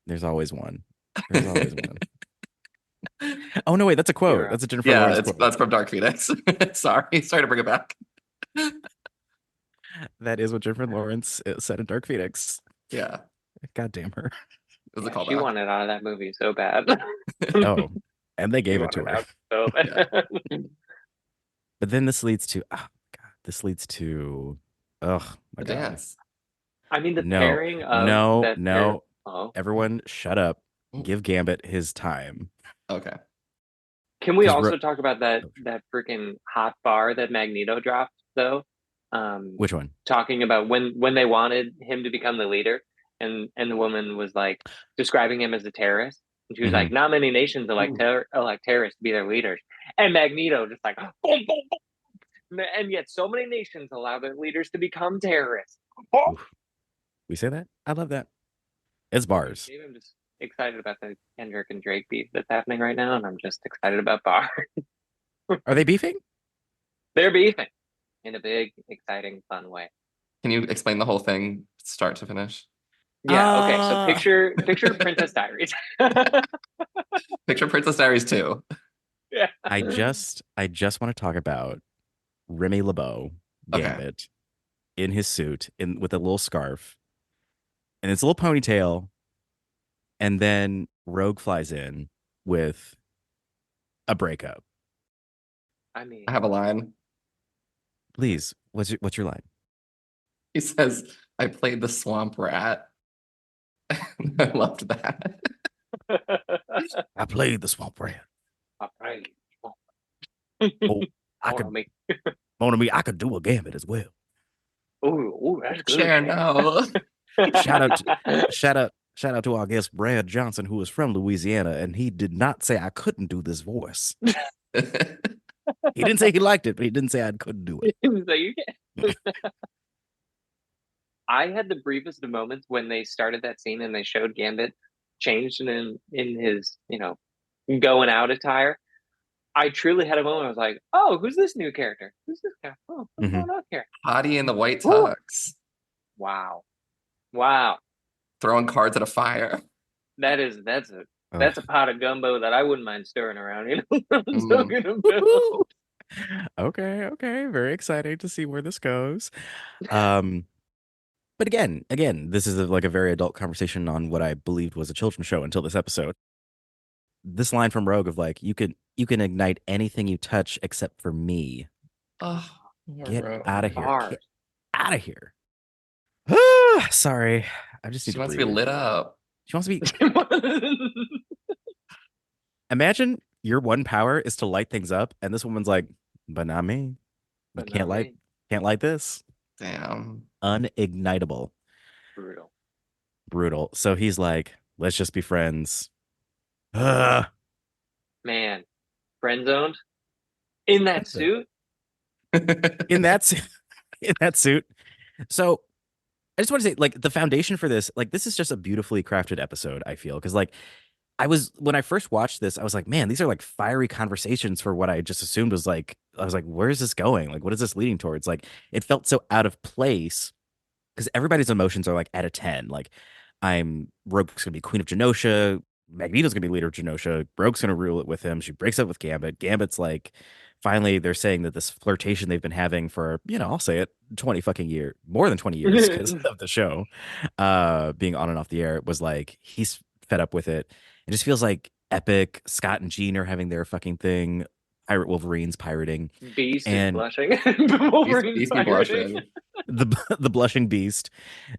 There's always one. Oh no, wait, that's a quote. That's a Jennifer Lawrence quote. That's from Dark Phoenix. Sorry to bring it back. That is what Jennifer Lawrence said in Dark Phoenix. Yeah. God damn her. It was a callback. She wanted out of that movie so bad. Oh, and they gave it to her. So bad. But then this leads to oh my God. Dance. I mean, the pairing of no. Everyone shut up. Give Gambit his time. Okay. Can we also talk about that freaking hot bar that Magneto dropped though? Which one? Talking about when they wanted him to become the leader, and the woman was like describing him as a terrorist, and she was like, "Not many nations elect terrorists to be their leaders," and Magneto just like, boom, boom, boom. And yet so many nations allow their leaders to become terrorists. We say that? I love that. It's bars. excited about the Kendrick and Drake beef that's happening right now, and I'm just excited about Bar. Are they beefing? They're beefing in a big, exciting, fun way. Can you explain the whole thing, start to finish? Yeah. Okay. So picture Princess Diaries. Picture Princess Diaries 2. Yeah. I just want to talk about Remi Labeau Gambit in his suit with a little scarf and his little ponytail, and then Rogue flies in with a breakup. I mean, I have a line. Please, what's your line? He says, "I played the swamp rat." I loved that. I played the swamp rat. all right. Oh, I Hold could on, me. I could do a Gambit as well. Ooh, that's good. Share no. Shout out to our guest Brad Johnson, who is from Louisiana, and he did not say I couldn't do this voice. He didn't say he liked it, but he didn't say I couldn't do it. So you can. I had the briefest of moments when they started that scene and they showed Gambit changed in his, going out attire. I truly had a moment. I was like, "Oh, who's this new character? Who's this guy? Oh, what's going on here?" Hottie in the white tux. Wow. Throwing cards at a fire. That's a pot of gumbo that I wouldn't mind stirring around. You know what I'm talking about? Okay. Very exciting to see where this goes. But again, this is like a very adult conversation on what I believed was a children's show until this episode. This line from Rogue of like, you can ignite anything you touch except for me. Oh, Get Rogue. out of here. Bars. Get out of here. Sorry. I just need She wants to be lit up. She wants to be. Imagine your one power is to light things up, and this woman's like, but not me. You can't light this. Damn. Unignitable. Brutal. So he's like, let's just be friends. Man, friend zoned in that suit. in that suit. So I just want to say, like, the foundation for this, like, this is just a beautifully crafted episode, I feel, because like when I first watched this, I was like, man, these are like fiery conversations for what I just assumed was like, I was like, where is this going? Like, what is this leading towards? Like, it felt so out of place because everybody's emotions are like at a 10. Like, Rogue's gonna be Queen of Genosha, Magneto's gonna be leader of Genosha, Rogue's gonna rule it with him. She breaks up with Gambit. Gambit's like, finally, they're saying that this flirtation they've been having for, I'll say it, 20 fucking years, more than 20 years because of the show being on and off the air, was like, he's fed up with it. It just feels like epic. Scott and Jean are having their fucking thing. Pirate Wolverine's pirating. Beast and is blushing. Wolverine's blushing. The blushing beast.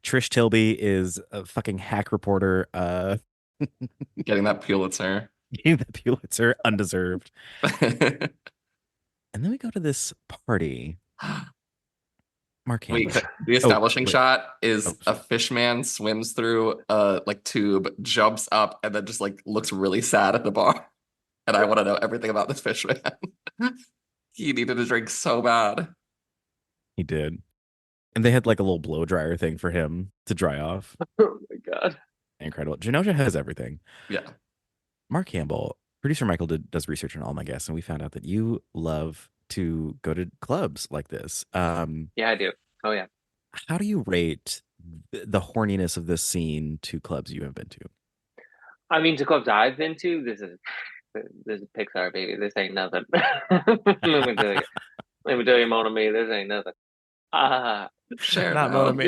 Trish Tilby is a fucking hack reporter. Getting that Pulitzer. Undeserved. And then we go to this party. Mark Campbell. Wait, the establishing shot is a fishman swims through a like tube, jumps up, and then just like looks really sad at the bar. And I want to know everything about this fishman. He needed a drink so bad. He did. And they had like a little blow dryer thing for him to dry off. Oh my god. Incredible. Genosha has everything. Yeah. Mark Campbell, producer Michael does research on all my guests, and we found out that you love to go to clubs like this. Yeah, I do. Oh yeah. How do you rate the horniness of this scene to clubs you have been to? I mean, to clubs I've been to, this is Pixar, baby. This ain't nothing. Let me tell you, Mona Me, this ain't nothing. Sure. Not Mona Me.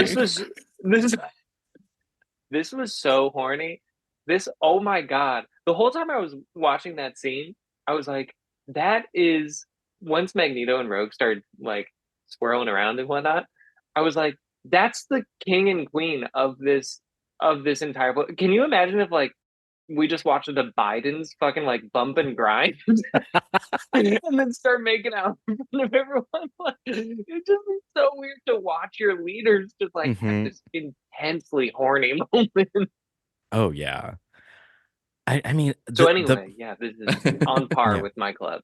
This was so horny. Oh my god. The whole time I was watching that scene, I was like, that is, once Magneto and Rogue started like swirling around and whatnot, I was like, that's the king and queen of this entire book. Can you imagine if like we just watched the Bidens fucking like bump and grind and then start making out in front of everyone? Like, it just be so weird to watch your leaders just like have this intensely horny moment. Oh yeah. I mean, so anyway, yeah, this is on par with my club.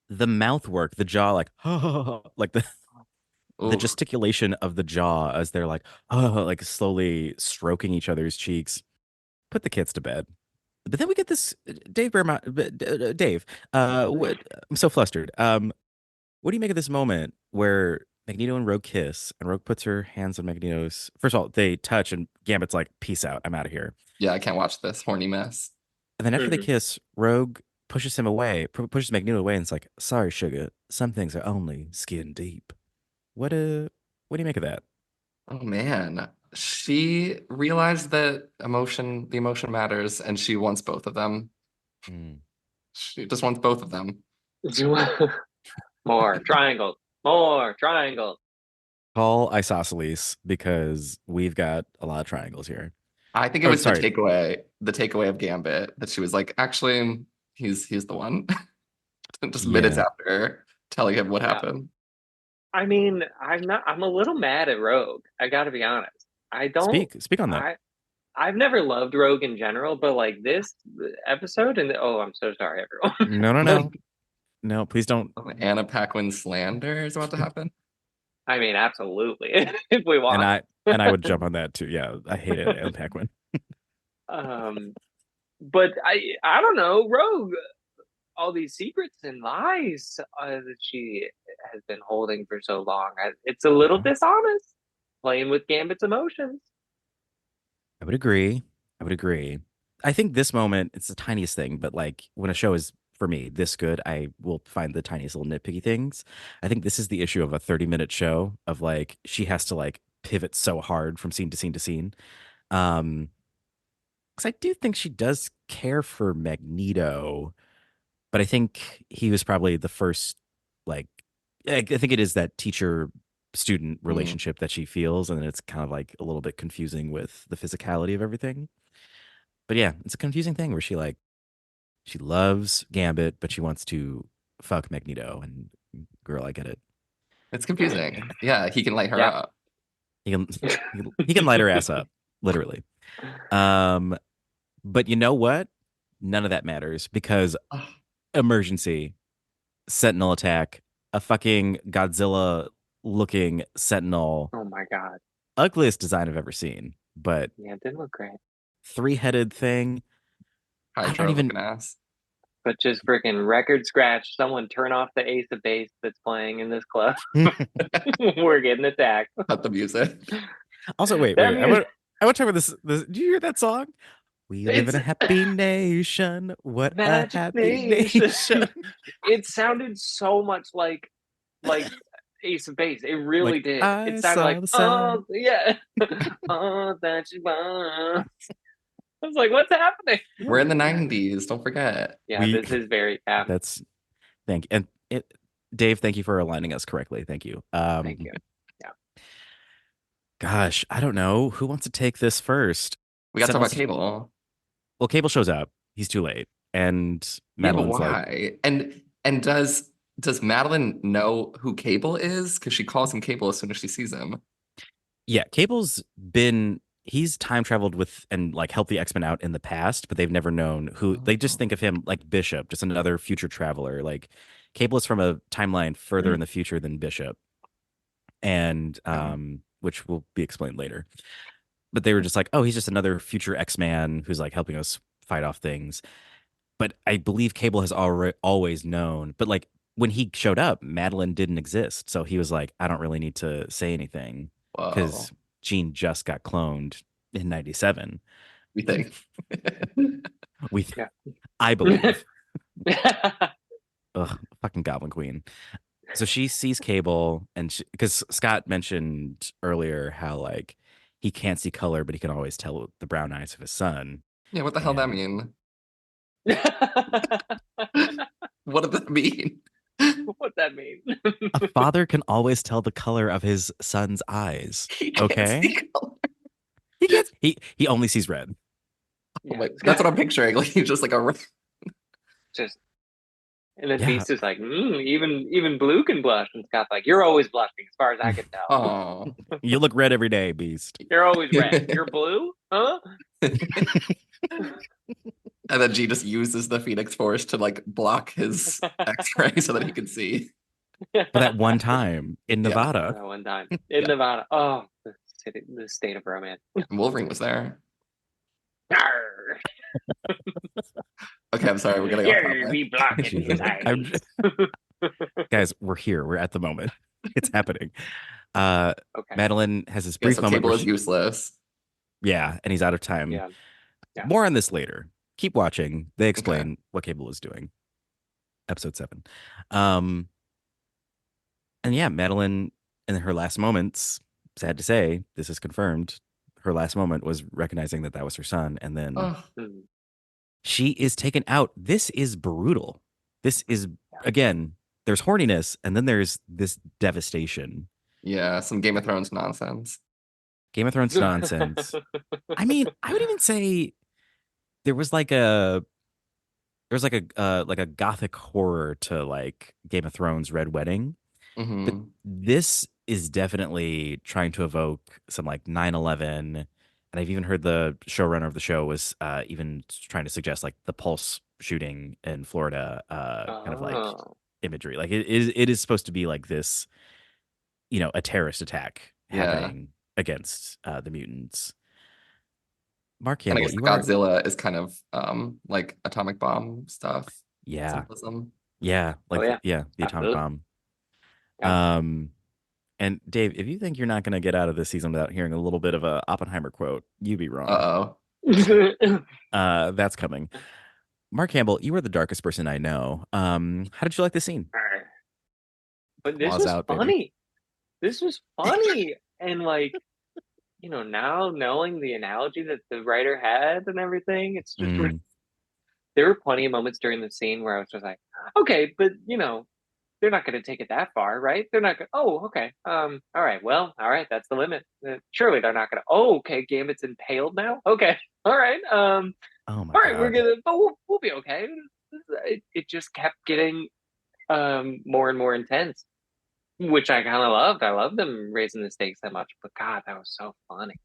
The mouth work, the jaw, like like the gesticulation of the jaw as they're like slowly stroking each other's cheeks. put the kids to bed. But then we get this Dave Bearmont, Dave. I'm so flustered. What do you make of this moment where Magneto and Rogue kiss, and Rogue puts her hands on Magneto's? First of all, they touch, and Gambit's like, "Peace out, I'm out of here." Yeah, I can't watch this horny mess. And then after they Mhm. kiss, Rogue pushes him away, pushes Magneto away, and it's like, "Sorry, sugar. Some things are only skin deep." What do you make of that? Oh man. She realized that the emotion matters, and she wants both of them. Mm. She just wants both of them. More triangles. More triangles. Call isosceles because we've got a lot of triangles here. I think it Oh, was sorry. the takeaway of Gambit that she was like, actually, he's the one. Just Yeah. minutes after telling him what happened. I mean, I'm a little mad at Rogue. I gotta be honest. I don't Speak on that. I've never loved Rogue in general, but like this episode, and I'm so sorry, everyone. No. No, please don't. Anna Paquin slander is about to happen. I mean, absolutely. If we want. And I would jump on that too. Yeah, I hate it, Anna Paquin. But I don't know, Rogue. All these secrets and lies that she has been holding for so long. It's a little dishonest, playing with Gambit's emotions. I would agree. I think this moment, it's the tiniest thing, but like when a show is, for me, this good, I will find the tiniest little nitpicky things. I think this is the issue of a 30-minute show of like she has to like pivot so hard from scene to scene to scene. Because I do think she does care for Magneto, but I think he was probably the first, like, I think it is that teacher student relationship that she feels, and then it's kind of like a little bit confusing with the physicality of everything. But yeah, it's a confusing thing where she loves Gambit, but she wants to fuck Magneto. And girl, I get it. It's confusing. Yeah, he can light her Yeah. up. He can light her ass up, literally. But you know what? None of that matters because emergency, Sentinel attack, a fucking Godzilla looking Sentinel. Oh my god. Ugliest design I've ever seen, but Yeah, it didn't look great. 3-headed thing. Hydra even- looking ass. But just freaking record scratch. Someone turn off the Ace of Base that's playing in this club. We're getting attacked. Cut the music. Also, wait. That I music- want to talk about this. Do you hear that song? We live in a happy nation. What Magic a happy nation. It sounded so much like Ace of Base. It really Like, did. I It sounded saw like, the sign. oh yeah, oh that you want. I was like, what's happening? We're in the 90s. Don't forget. Yeah, this is very That's thank you. And Dave, thank you for aligning us correctly. Thank you. Thank you. Gosh, I don't know. Who wants to take this first? We got to talk about Sentinel's- Cable. Well, Cable shows up. He's too late. And Yeah, but Madeline's like, why? And does Madeline know who Cable is? Because she calls him Cable as soon as she sees him. yeah, he's time traveled with and like helped the X-Men out in the past, but they've never known who. They just think of him like Bishop, just another future traveler. Like Cable is from a timeline further in the future than Bishop, and which will be explained later. But they were just like, oh, he's just another future X-Man who's like helping us fight off things. But I believe Cable has always known. But like when he showed up, Madeline didn't exist, so he was like, I don't really need to say anything because Jean just got cloned in '97. We think. I believe. Ugh, fucking Goblin Queen. So she sees Cable, and because Scott mentioned earlier how like he can't see color, but he can always tell the brown eyes of his son. Yeah, what the hell that mean? What does that mean? What that mean? A father can always tell the color of his son's eyes. He can't Okay. see color. He gets he only sees red. Yeah, Like, that's what I'm picturing. Like he's just like a just. And then Yeah. Beast is like, even blue can blush. And Scott's like, you're always blushing, as far as I can tell. oh. You look red every day, Beast. You're always red. You're blue? Huh? And then G just uses the Phoenix Force to like block his X-ray so that he can see. For that one time in Yeah. Nevada. That one time. In Nevada. Oh, the state of romance. And Wolverine was there. Arr! Okay, I'm sorry. We're getting off Yarr, topic. we block it Jesus. with I'm- eyes. Guys, we're here. We're at the moment. It's happening. Okay. Madeline has this Yeah, brief so moment Cable where is useless. yeah, and he's out of time. Yeah. Yeah. More on this later. Keep watching. They Okay. explain what Cable is doing. Episode 7. And yeah, Madeline in her last moments, sad to say, this is confirmed. Her last moment was recognizing that that was her son, and then Oh, Mm. she is taken out. This is brutal. This is again. There's horniness, and then there's this devastation. yeah, some Game of Thrones nonsense. Game of Thrones nonsense. I mean, I would even say there was like a gothic horror to like Game of Thrones Red Wedding. But Hmm. this is definitely trying to evoke some like 9/11, and I've even heard the showrunner of the show was even trying to suggest like the Pulse shooting in Florida kind of like Oh. imagery. Like it is supposed to be like this, a terrorist attack Yeah. happening against the mutants. Mark And I Campbell, guess you the are Godzilla is kind of like atomic bomb stuff. yeah, Symbolism. like yeah. the atomic Absolutely. bomb. Yeah. And Dave, if you think you're not going to get out of this season without hearing a little bit of a Oppenheimer quote, you'd be wrong. Uh-oh. That's coming. Mark Campbell, you are the darkest person I know. How did you like the scene? But this Claws was out, baby. funny. This was funny. And like, now knowing the analogy that the writer had and everything, it's just there were plenty of moments during the scene where I was just like, okay, but they're not going to take it that far, right? They're not going. Oh, okay. All right. Well, all right. That's the limit. Surely they're not going to. Oh, okay. Gambit's impaled now. Okay. All right. Oh my All right. God. We're gonna. But we'll be okay. It just kept getting more and more intense, which I kind of loved. I loved them raising the stakes that much. But God, that was so funny.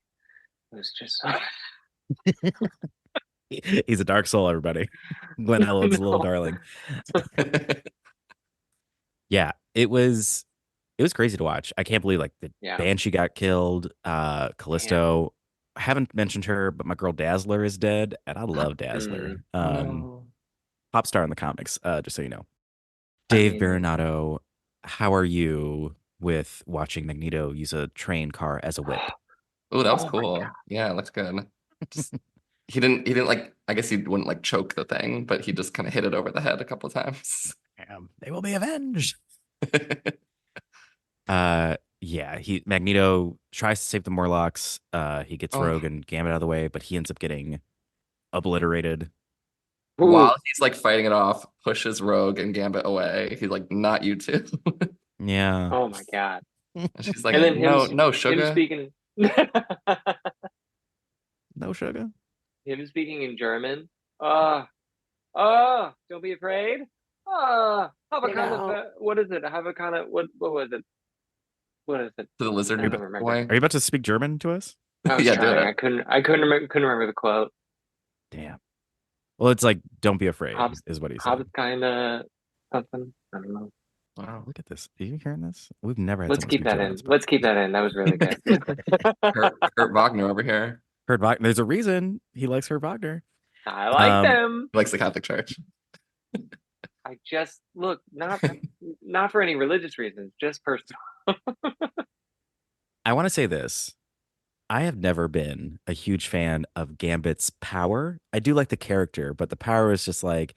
It was just. He's a dark soul, everybody. Glenn Elliot's little No. darling. Yeah, it was crazy to watch. I can't believe like the Yeah. Banshee got killed. Callisto. I haven't mentioned her, but my girl Dazzler is dead, and I love Dazzler. No. Pop star in the comics, just so you know. I Dave mean- Berenato, how are you with watching Magneto use a train car as a whip? Oh, that was Oh my cool. God. Yeah, it looks good. Just- he didn't like, I guess he wouldn't like choke the thing, but he just kind of hit it over the head a couple times. They will be avenged. Yeah, Magneto tries to save the Morlocks. He gets Oh. Rogue and Gambit out of the way, but he ends up getting obliterated. While he's like fighting it off, pushes Rogue and Gambit away. He's like, not you two. Yeah. Oh my God. And she's like, And then no, him no, Him sugar. speaking. No sugar. Him speaking in German. Don't be afraid. Have a kind of what is it? Have a kind of what was it? What is it? To the lizard I don't remember. boy. Are you about to speak German to us? I was Yeah, do trying. it. I couldn't remember the quote. Damn. Well, it's like, don't be afraid, Hobbs- is what he said. Hobbs kind of something. I don't know. Wow. Look at this. Are you hearing this? We've never had Let's someone keep speak that German in. on this Let's keep that in. That was really good. Kurt Wagner over here. Kurt Wagner. There's a reason he likes Kurt Wagner. I like them. He likes the Catholic Church. I just look not for any religious reasons, just personal. I want to say this. I have never been a huge fan of Gambit's power. I do like the character, but the power is just like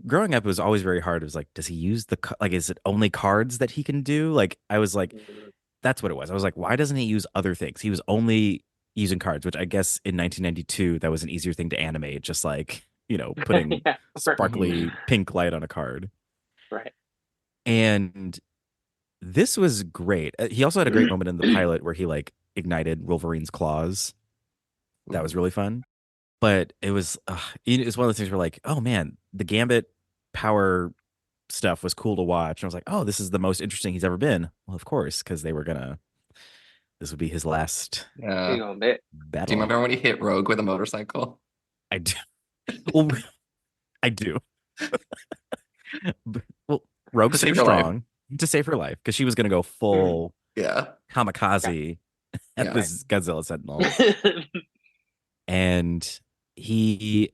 growing up, it was always very hard. It was like, does he use is it only cards that he can do? Like, I was like, that's what it was. I was like, why doesn't he use other things? He was only using cards, which I guess in 1992, that was an easier thing to animate. Just like, putting Yeah, sparkly pink light on a card. right. And this was great. He also had a great moment in the pilot where he like ignited Wolverine's claws. That was really fun. But it was it's one of those things where like, oh man, the Gambit power stuff was cool to watch. And I was like, oh, this is the most interesting he's ever been. Well, of course, because this would be his last Yeah. You know, bit. battle. Do you remember when he hit Rogue with a motorcycle? I do. Well, I do. Well, Rogue To saved save her life. strong to save her life because she was going to go full Yeah. kamikaze at Yeah. this Godzilla Sentinel. And he,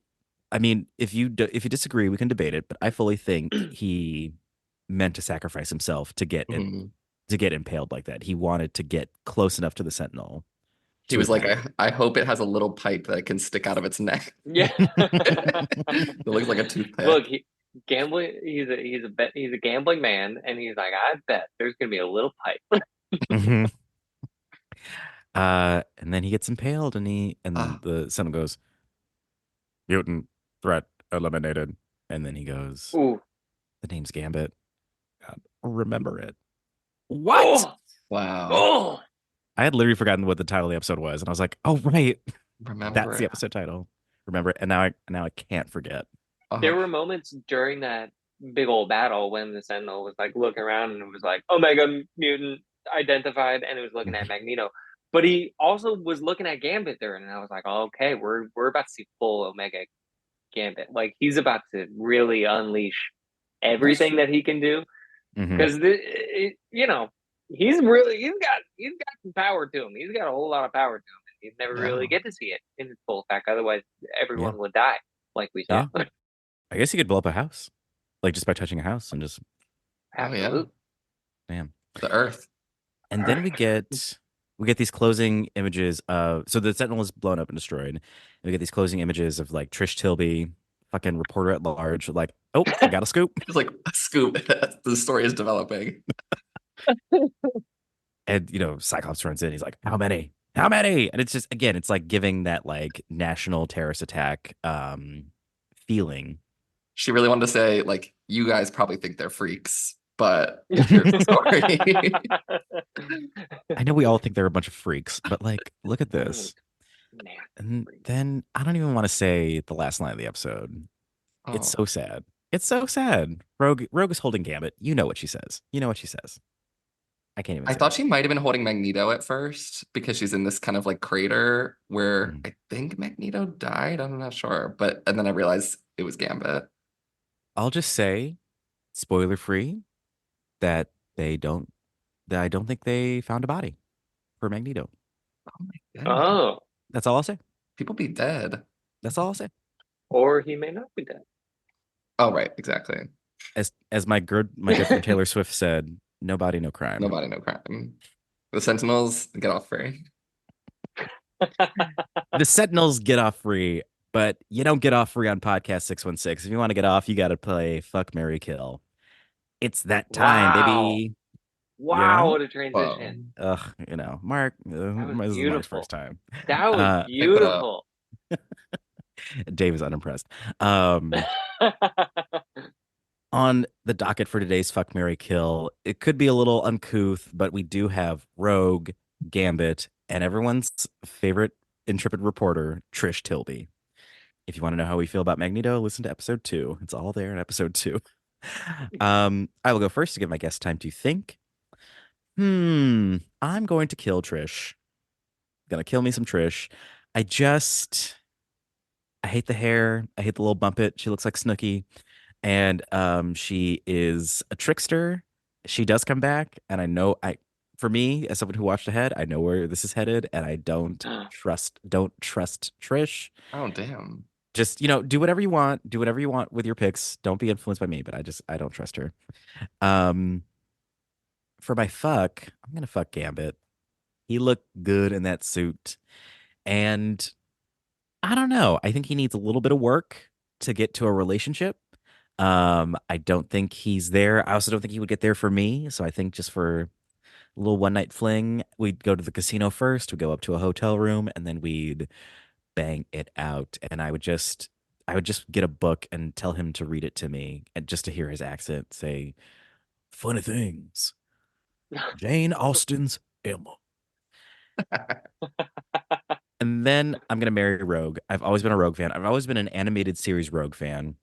I mean, if you disagree, we can debate it, but I fully think he meant to sacrifice himself to get it Mhm. to get impaled like that. He wanted to get close enough to the Sentinel He to was like, attack. I hope it has a little pipe that can stick out of its neck. Yeah. It looks like a Look, toothpick. gambling. He's a gambling man, and he's like, I bet there's gonna be a little pipe. Mhm. And then he gets impaled, and Ah, the Sentinel goes, mutant threat eliminated. And then he goes, Ooh. the name's Gambit. God, remember it. What? Oh. wow. Oh. I had literally forgotten what the title of the episode was, and I was like, "Oh right, Remember that's the it. episode title. Remember it." And now I can't forget. There Oh, were moments during that big old battle when the Sentinel was like looking around and it was like Omega mutant identified, and it was looking at Magneto. But he also was looking at Gambit there, and I was like, oh, okay, we're about to see full Omega Gambit. Like he's about to really unleash everything that he can do Mhm. because he's got some power to him. He's got a whole lot of power to him, and you never really yeah. get to see it in its full effect. Otherwise, Yeah, everyone would die, like we saw. yeah. I guess he could blow up a house, like just by touching a house and just Oh yeah. Absolutely. damn. The Earth. And then we get these closing images of so the Sentinel is blown up and destroyed. And we get these closing images of like Trish Tilby, fucking reporter at large, like, oh, I got a scoop. It's like a scoop. The story is developing. And Cyclops runs in. He's like, "How many? How many?" And it's just again, it's like giving that like national terrorist attack feeling. She really wanted to say, like, you guys probably think they're freaks, but here's the story. I know we all think they're a bunch of freaks, but like, look at Mm, this. man. And then I don't even want to say the last line of the episode. It's Oh, so sad. It's so sad. Rogue is holding Gambit. You know what she says. You know what she says. I can't even I say thought it. she might have been holding Magneto at first because she's in this kind of like crater where Mhm. I think Magneto died. I'm not sure, and then I realized it was Gambit. I'll just say, spoiler free, that they don't. That I don't think they found a body for Magneto. Oh my goodness, Oh, That's all I'll say. people be dead. That's all I'll say. or he may not be dead. Oh right, exactly. As my good friend Taylor Swift said, "No body, no crime." Nobody, no crime. The Sentinels get off free. The Sentinels get off free, but you don't get off free on Podcast 616. If you want to get off, you got to play Fuck, Marry, Kill. It's that time, Wow. baby. Wow, what a Whoa. transition. Ugh, Mark. That was This is Mark's beautiful. first time. That was Pick it up. beautiful. Dave is unimpressed. On the docket for today's Fuck, Marry, Kill, it could be a little uncouth, but we do have Rogue, Gambit, and everyone's favorite intrepid reporter, Trish Tilby. If you want to know how we feel about Magneto, listen to episode 2. It's all there in episode 2. I will go first to give my guest time to think. I'm going to kill Trish. Gonna kill me some Trish. I hate the hair. I hate the little bump it. She looks like Snooki. And she is a trickster. She does come back, and for me, as someone who watched ahead, I know where this is headed, and I don't trust Trish. Oh damn. Just, do whatever you want. Do whatever you want with your picks. Don't be influenced by me, but I don't trust her. For my fuck, I'm gonna fuck Gambit. He looked good in that suit. And I don't know. I think he needs a little bit of work to get to a relationship. I don't think he's there. I also don't think he would get there for me. So I think just for a little one night fling, we'd go to the casino first, we'd go up to a hotel room, and then we'd bang it out. And I would just get a book and tell him to read it to me, and just to hear his accent say funny things. Jane Austen's Emma. And then I'm gonna marry Rogue. I've always been a Rogue fan. I've always been an animated series Rogue fan.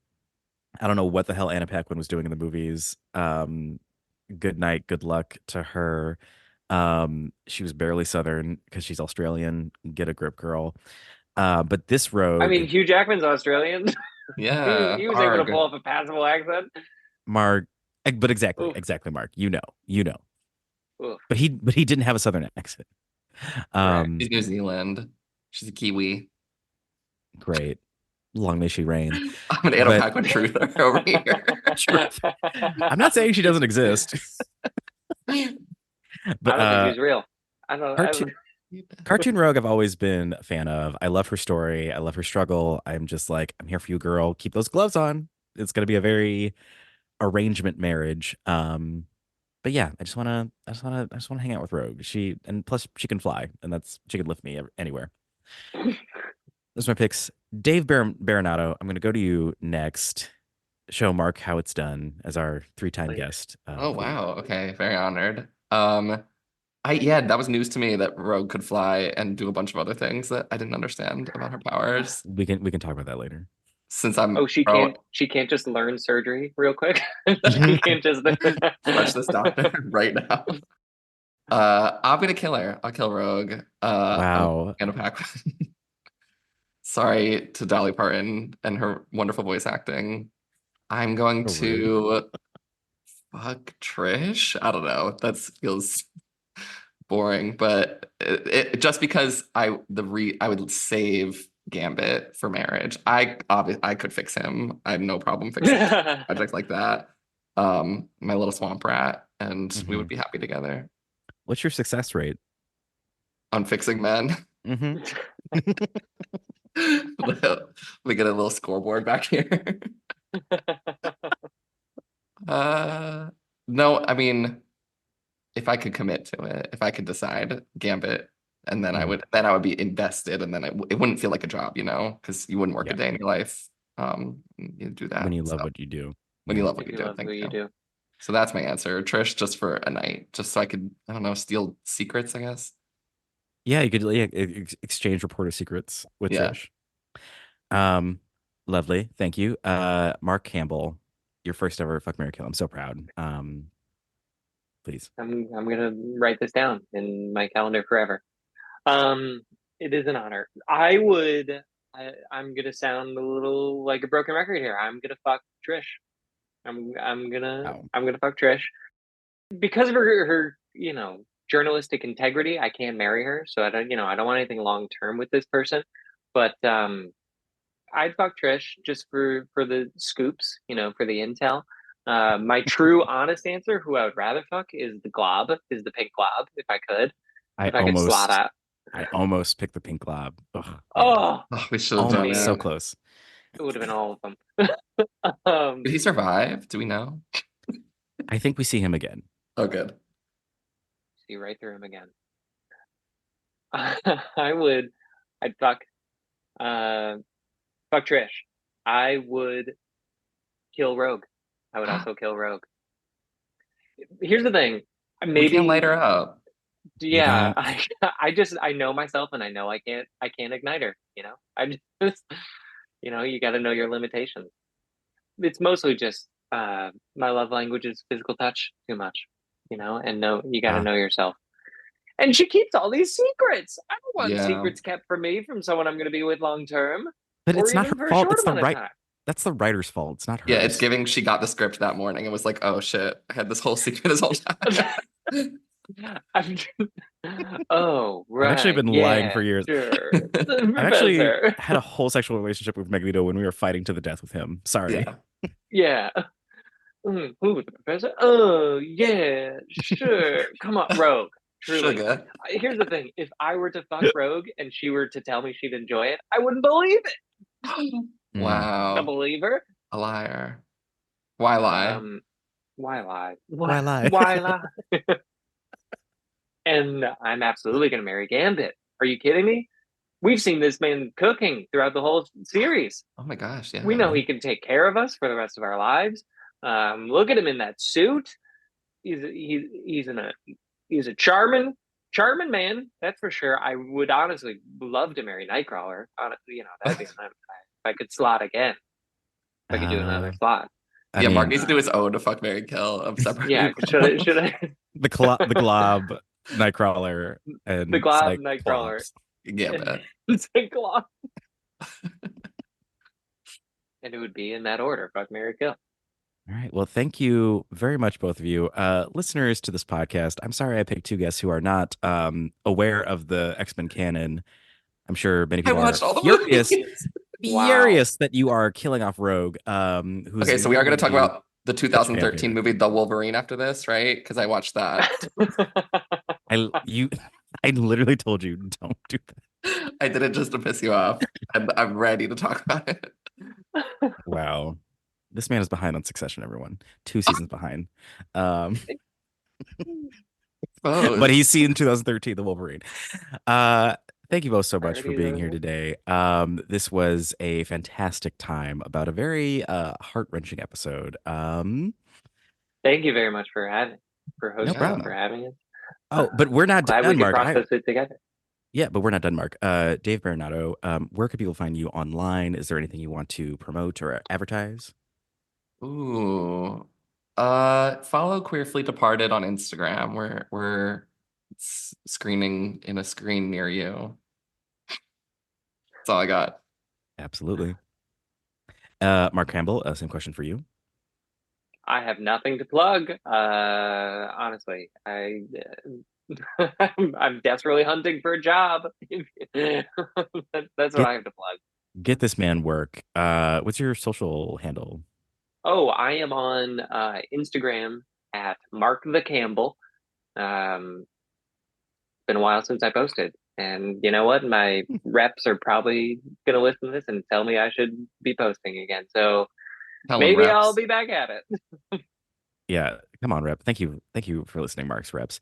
I don't know what the hell Anna Paquin was doing in the movies. Good night, good luck to her. She was barely Southern because she's Australian. Get a grip, girl. But this I mean, Rogue, Hugh Jackman's Australian. Yeah. He was able to Arg. pull off a passable accent. Mark, but exactly, Oof. exactly, Mark. You know. Oof. But he didn't have a Southern accent. Correct. She's New Zealand. She's a Kiwi. Great. Long may she reign. I'm an Anapaquin truther over here. I'm not saying she doesn't exist. I But don't think she's real. I don't. Cartoon Rogue I've always been a fan of. I love her story. I love her struggle. I'm just like, I'm here for you, girl. Keep those gloves on. It's gonna be a very arrangement marriage. But yeah, I just wanna hang out with Rogue. And plus she can fly, and she can lift me anywhere. Those are my picks. Dave Berenato, I'm gonna go to you next. Show Mark how it's done as our 3-time guest. Oh wow. Okay, very honored. That was news to me that Rogue could fly and do a bunch of other things that I didn't understand about her powers. We can talk about that later. Since I'm she can't just learn surgery real quick. She can't just touch this doctor right now. I'm gonna kill her. I'll kill Rogue. Wow. Anapaquin. Sorry to Dolly Parton and her wonderful voice acting. I'm going to fuck Trish. I don't know. That feels boring, but it just because I would save Gambit for marriage. I could fix him. I have no problem fixing projects like that. My little swamp rat, and we would be happy together. What's your success rate on fixing men? We get a little scoreboard back here. No, I mean, if I could commit to it, if I could decide Gambit, and then I would be invested, and then it wouldn't feel like a job, because you wouldn't work a day in your life. You do that when you love what you do. When you love what you do, thank you. So that's my answer, Trish. Just for a night, just so I could, I don't know, steal secrets, I guess. Yeah, you could exchange reporter secrets with Trish. Lovely, thank you, Mark Campbell. Your first ever fuck, marry, kill. I'm so proud. Please. I'm gonna write this down in my calendar forever. It is an honor. I'm gonna sound a little like a broken record here. I'm gonna fuck Trish. I'm gonna fuck Trish because of her journalistic integrity. I can't marry her, so I don't want anything long term with this person. But I'd fuck Trish just for the scoops, for the intel. My true honest answer, who I would rather fuck, is the pink glob, if I could. I could slot out. I almost picked the pink glob. Oh, we should have done it. So close. It would have been all of them. Did he survive? Do we know? I think we see him again. Oh, good. See right through him again. I'd fuck Trish. I would kill Rogue. I would also kill Rogue. Here's the thing. Maybe we can light her up. Yeah, I know myself, and I know I can't ignite her. I just, you got to know your limitations. It's mostly just my love language is physical touch too much, and you got to know yourself. And she keeps all these secrets. I don't want secrets kept from me from someone I'm going to be with long term. But it's not her fault. It's that's the writer's fault. It's not hers. Yeah, it's giving. She got the script that morning and was like, "Oh shit, I had this whole secret this whole time." Oh, right. I've actually been lying for years. Sure. I've actually had a whole sexual relationship with Magneto when we were fighting to the death with him. Sorry. Yeah. Who was the professor? Oh, yeah, sure. Come on, Rogue. Truly. Sugar. Here's the thing. If I were to fuck Rogue and she were to tell me she'd enjoy it, I wouldn't believe it. Wow. A believer? A liar. Why lie? Why lie? Why lie? Why lie? And I'm absolutely going to marry Gambit. Are you kidding me? We've seen this man cooking throughout the whole series. Oh my gosh, yeah. We know he can take care of us for the rest of our lives. Look at him in that suit. He's a charming man, that's for sure. I would honestly love to marry Nightcrawler. That'd be if I could slot again. If I could do another slot. Mark needs to do his own to fuck, marry, kill of separate. Yeah, should I? The glob, Nightcrawler, and the glob, Nightcrawler, Gambit. CyCLAWPS. And it would be in that order: fuck, marry, kill. All right. Well, thank you very much, both of you. Listeners to this podcast, I'm sorry I picked two guests who are not aware of the X-Men canon. I'm sure many people I watched all the furious. movies. furious that you are killing off Rogue. Who's Okay, so we are going to talk normally about the fan 2013 favorite. movie The Wolverine after this, right? Because I watched that. I literally told you don't do that. I did it just to piss you off, and I'm ready to talk about it. Wow. This man is behind on Succession, everyone. 2 seasons behind. Um, Oh, but he's seen 2013, The Wolverine. Thank you both so much for Already being here there. today. This was a fantastic time about a very heart-wrenching episode. Thank you very much for No hosting, problem. for having us. Oh, but we're not Glad we done, could Mark. process it together. Yeah, but we're not done, Mark. Dave Berenato, where can people find you online? Is there anything you want to promote or advertise? ooh. Follow Queerfully Departed on Instagram. We're screening in a screen near you. That's all I got. Absolutely. Mark Campbell, same question for you. I have nothing to plug. Honestly, I'm desperately hunting for a job. That's what I have to plug. Get this man work. What's your social handle? Oh, I am on Instagram at Mark the Campbell. Been a while since I posted, and you know what? My reps are probably gonna listen to this and tell me I should be posting again. So Tell 'em maybe reps. I'll be back at it. Yeah, come on, rep. Thank you for listening, Mark's reps.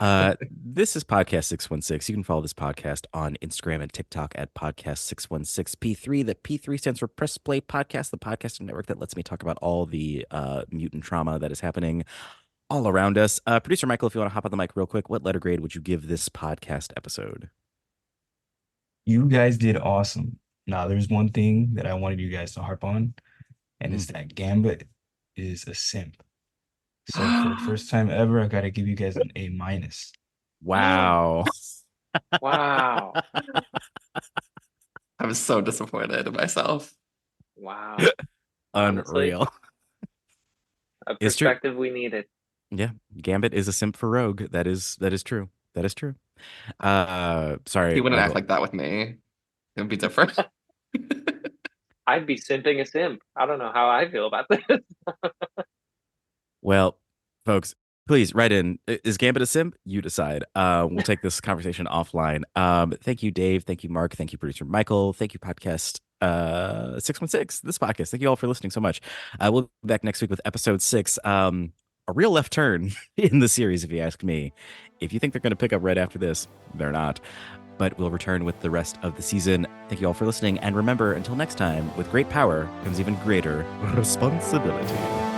This is Podcast 616. You can follow this podcast on Instagram and TikTok at Podcast 616 P3. The P3 stands for Press Play Podcast, the podcasting network that lets me talk about all the mutant trauma that is happening all around us. Producer Michael, if you want to hop on the mic real quick, what letter grade would you give this podcast episode? You guys did awesome. Now, there's one thing that I wanted you guys to harp on, and it's that Gambit is a simp. So for the first time ever, I gotta give you guys an A minus. Wow. Wow. I was so disappointed in myself. Wow. Honestly, Unreal. a It's true. perspective we needed. Yeah, Gambit is a simp for Rogue. That is true. That is true. Sorry, He wouldn't act Michael. like that with me. It would be different. I'd be simping a simp. I don't know how I feel about this. Well, folks, please write in. Is Gambit a simp? You decide. We'll take this conversation offline. Thank you, Dave. Thank you, Mark. Thank you, producer Michael. Thank you, podcast 616. This podcast. Thank you all for listening so much. We'll be back next week with episode 6. A real left turn in the series, if you ask me. If you think they're going to pick up right after this, they're not. But we'll return with the rest of the season. Thank you all for listening. And remember, until next time, with great power comes even greater responsibility.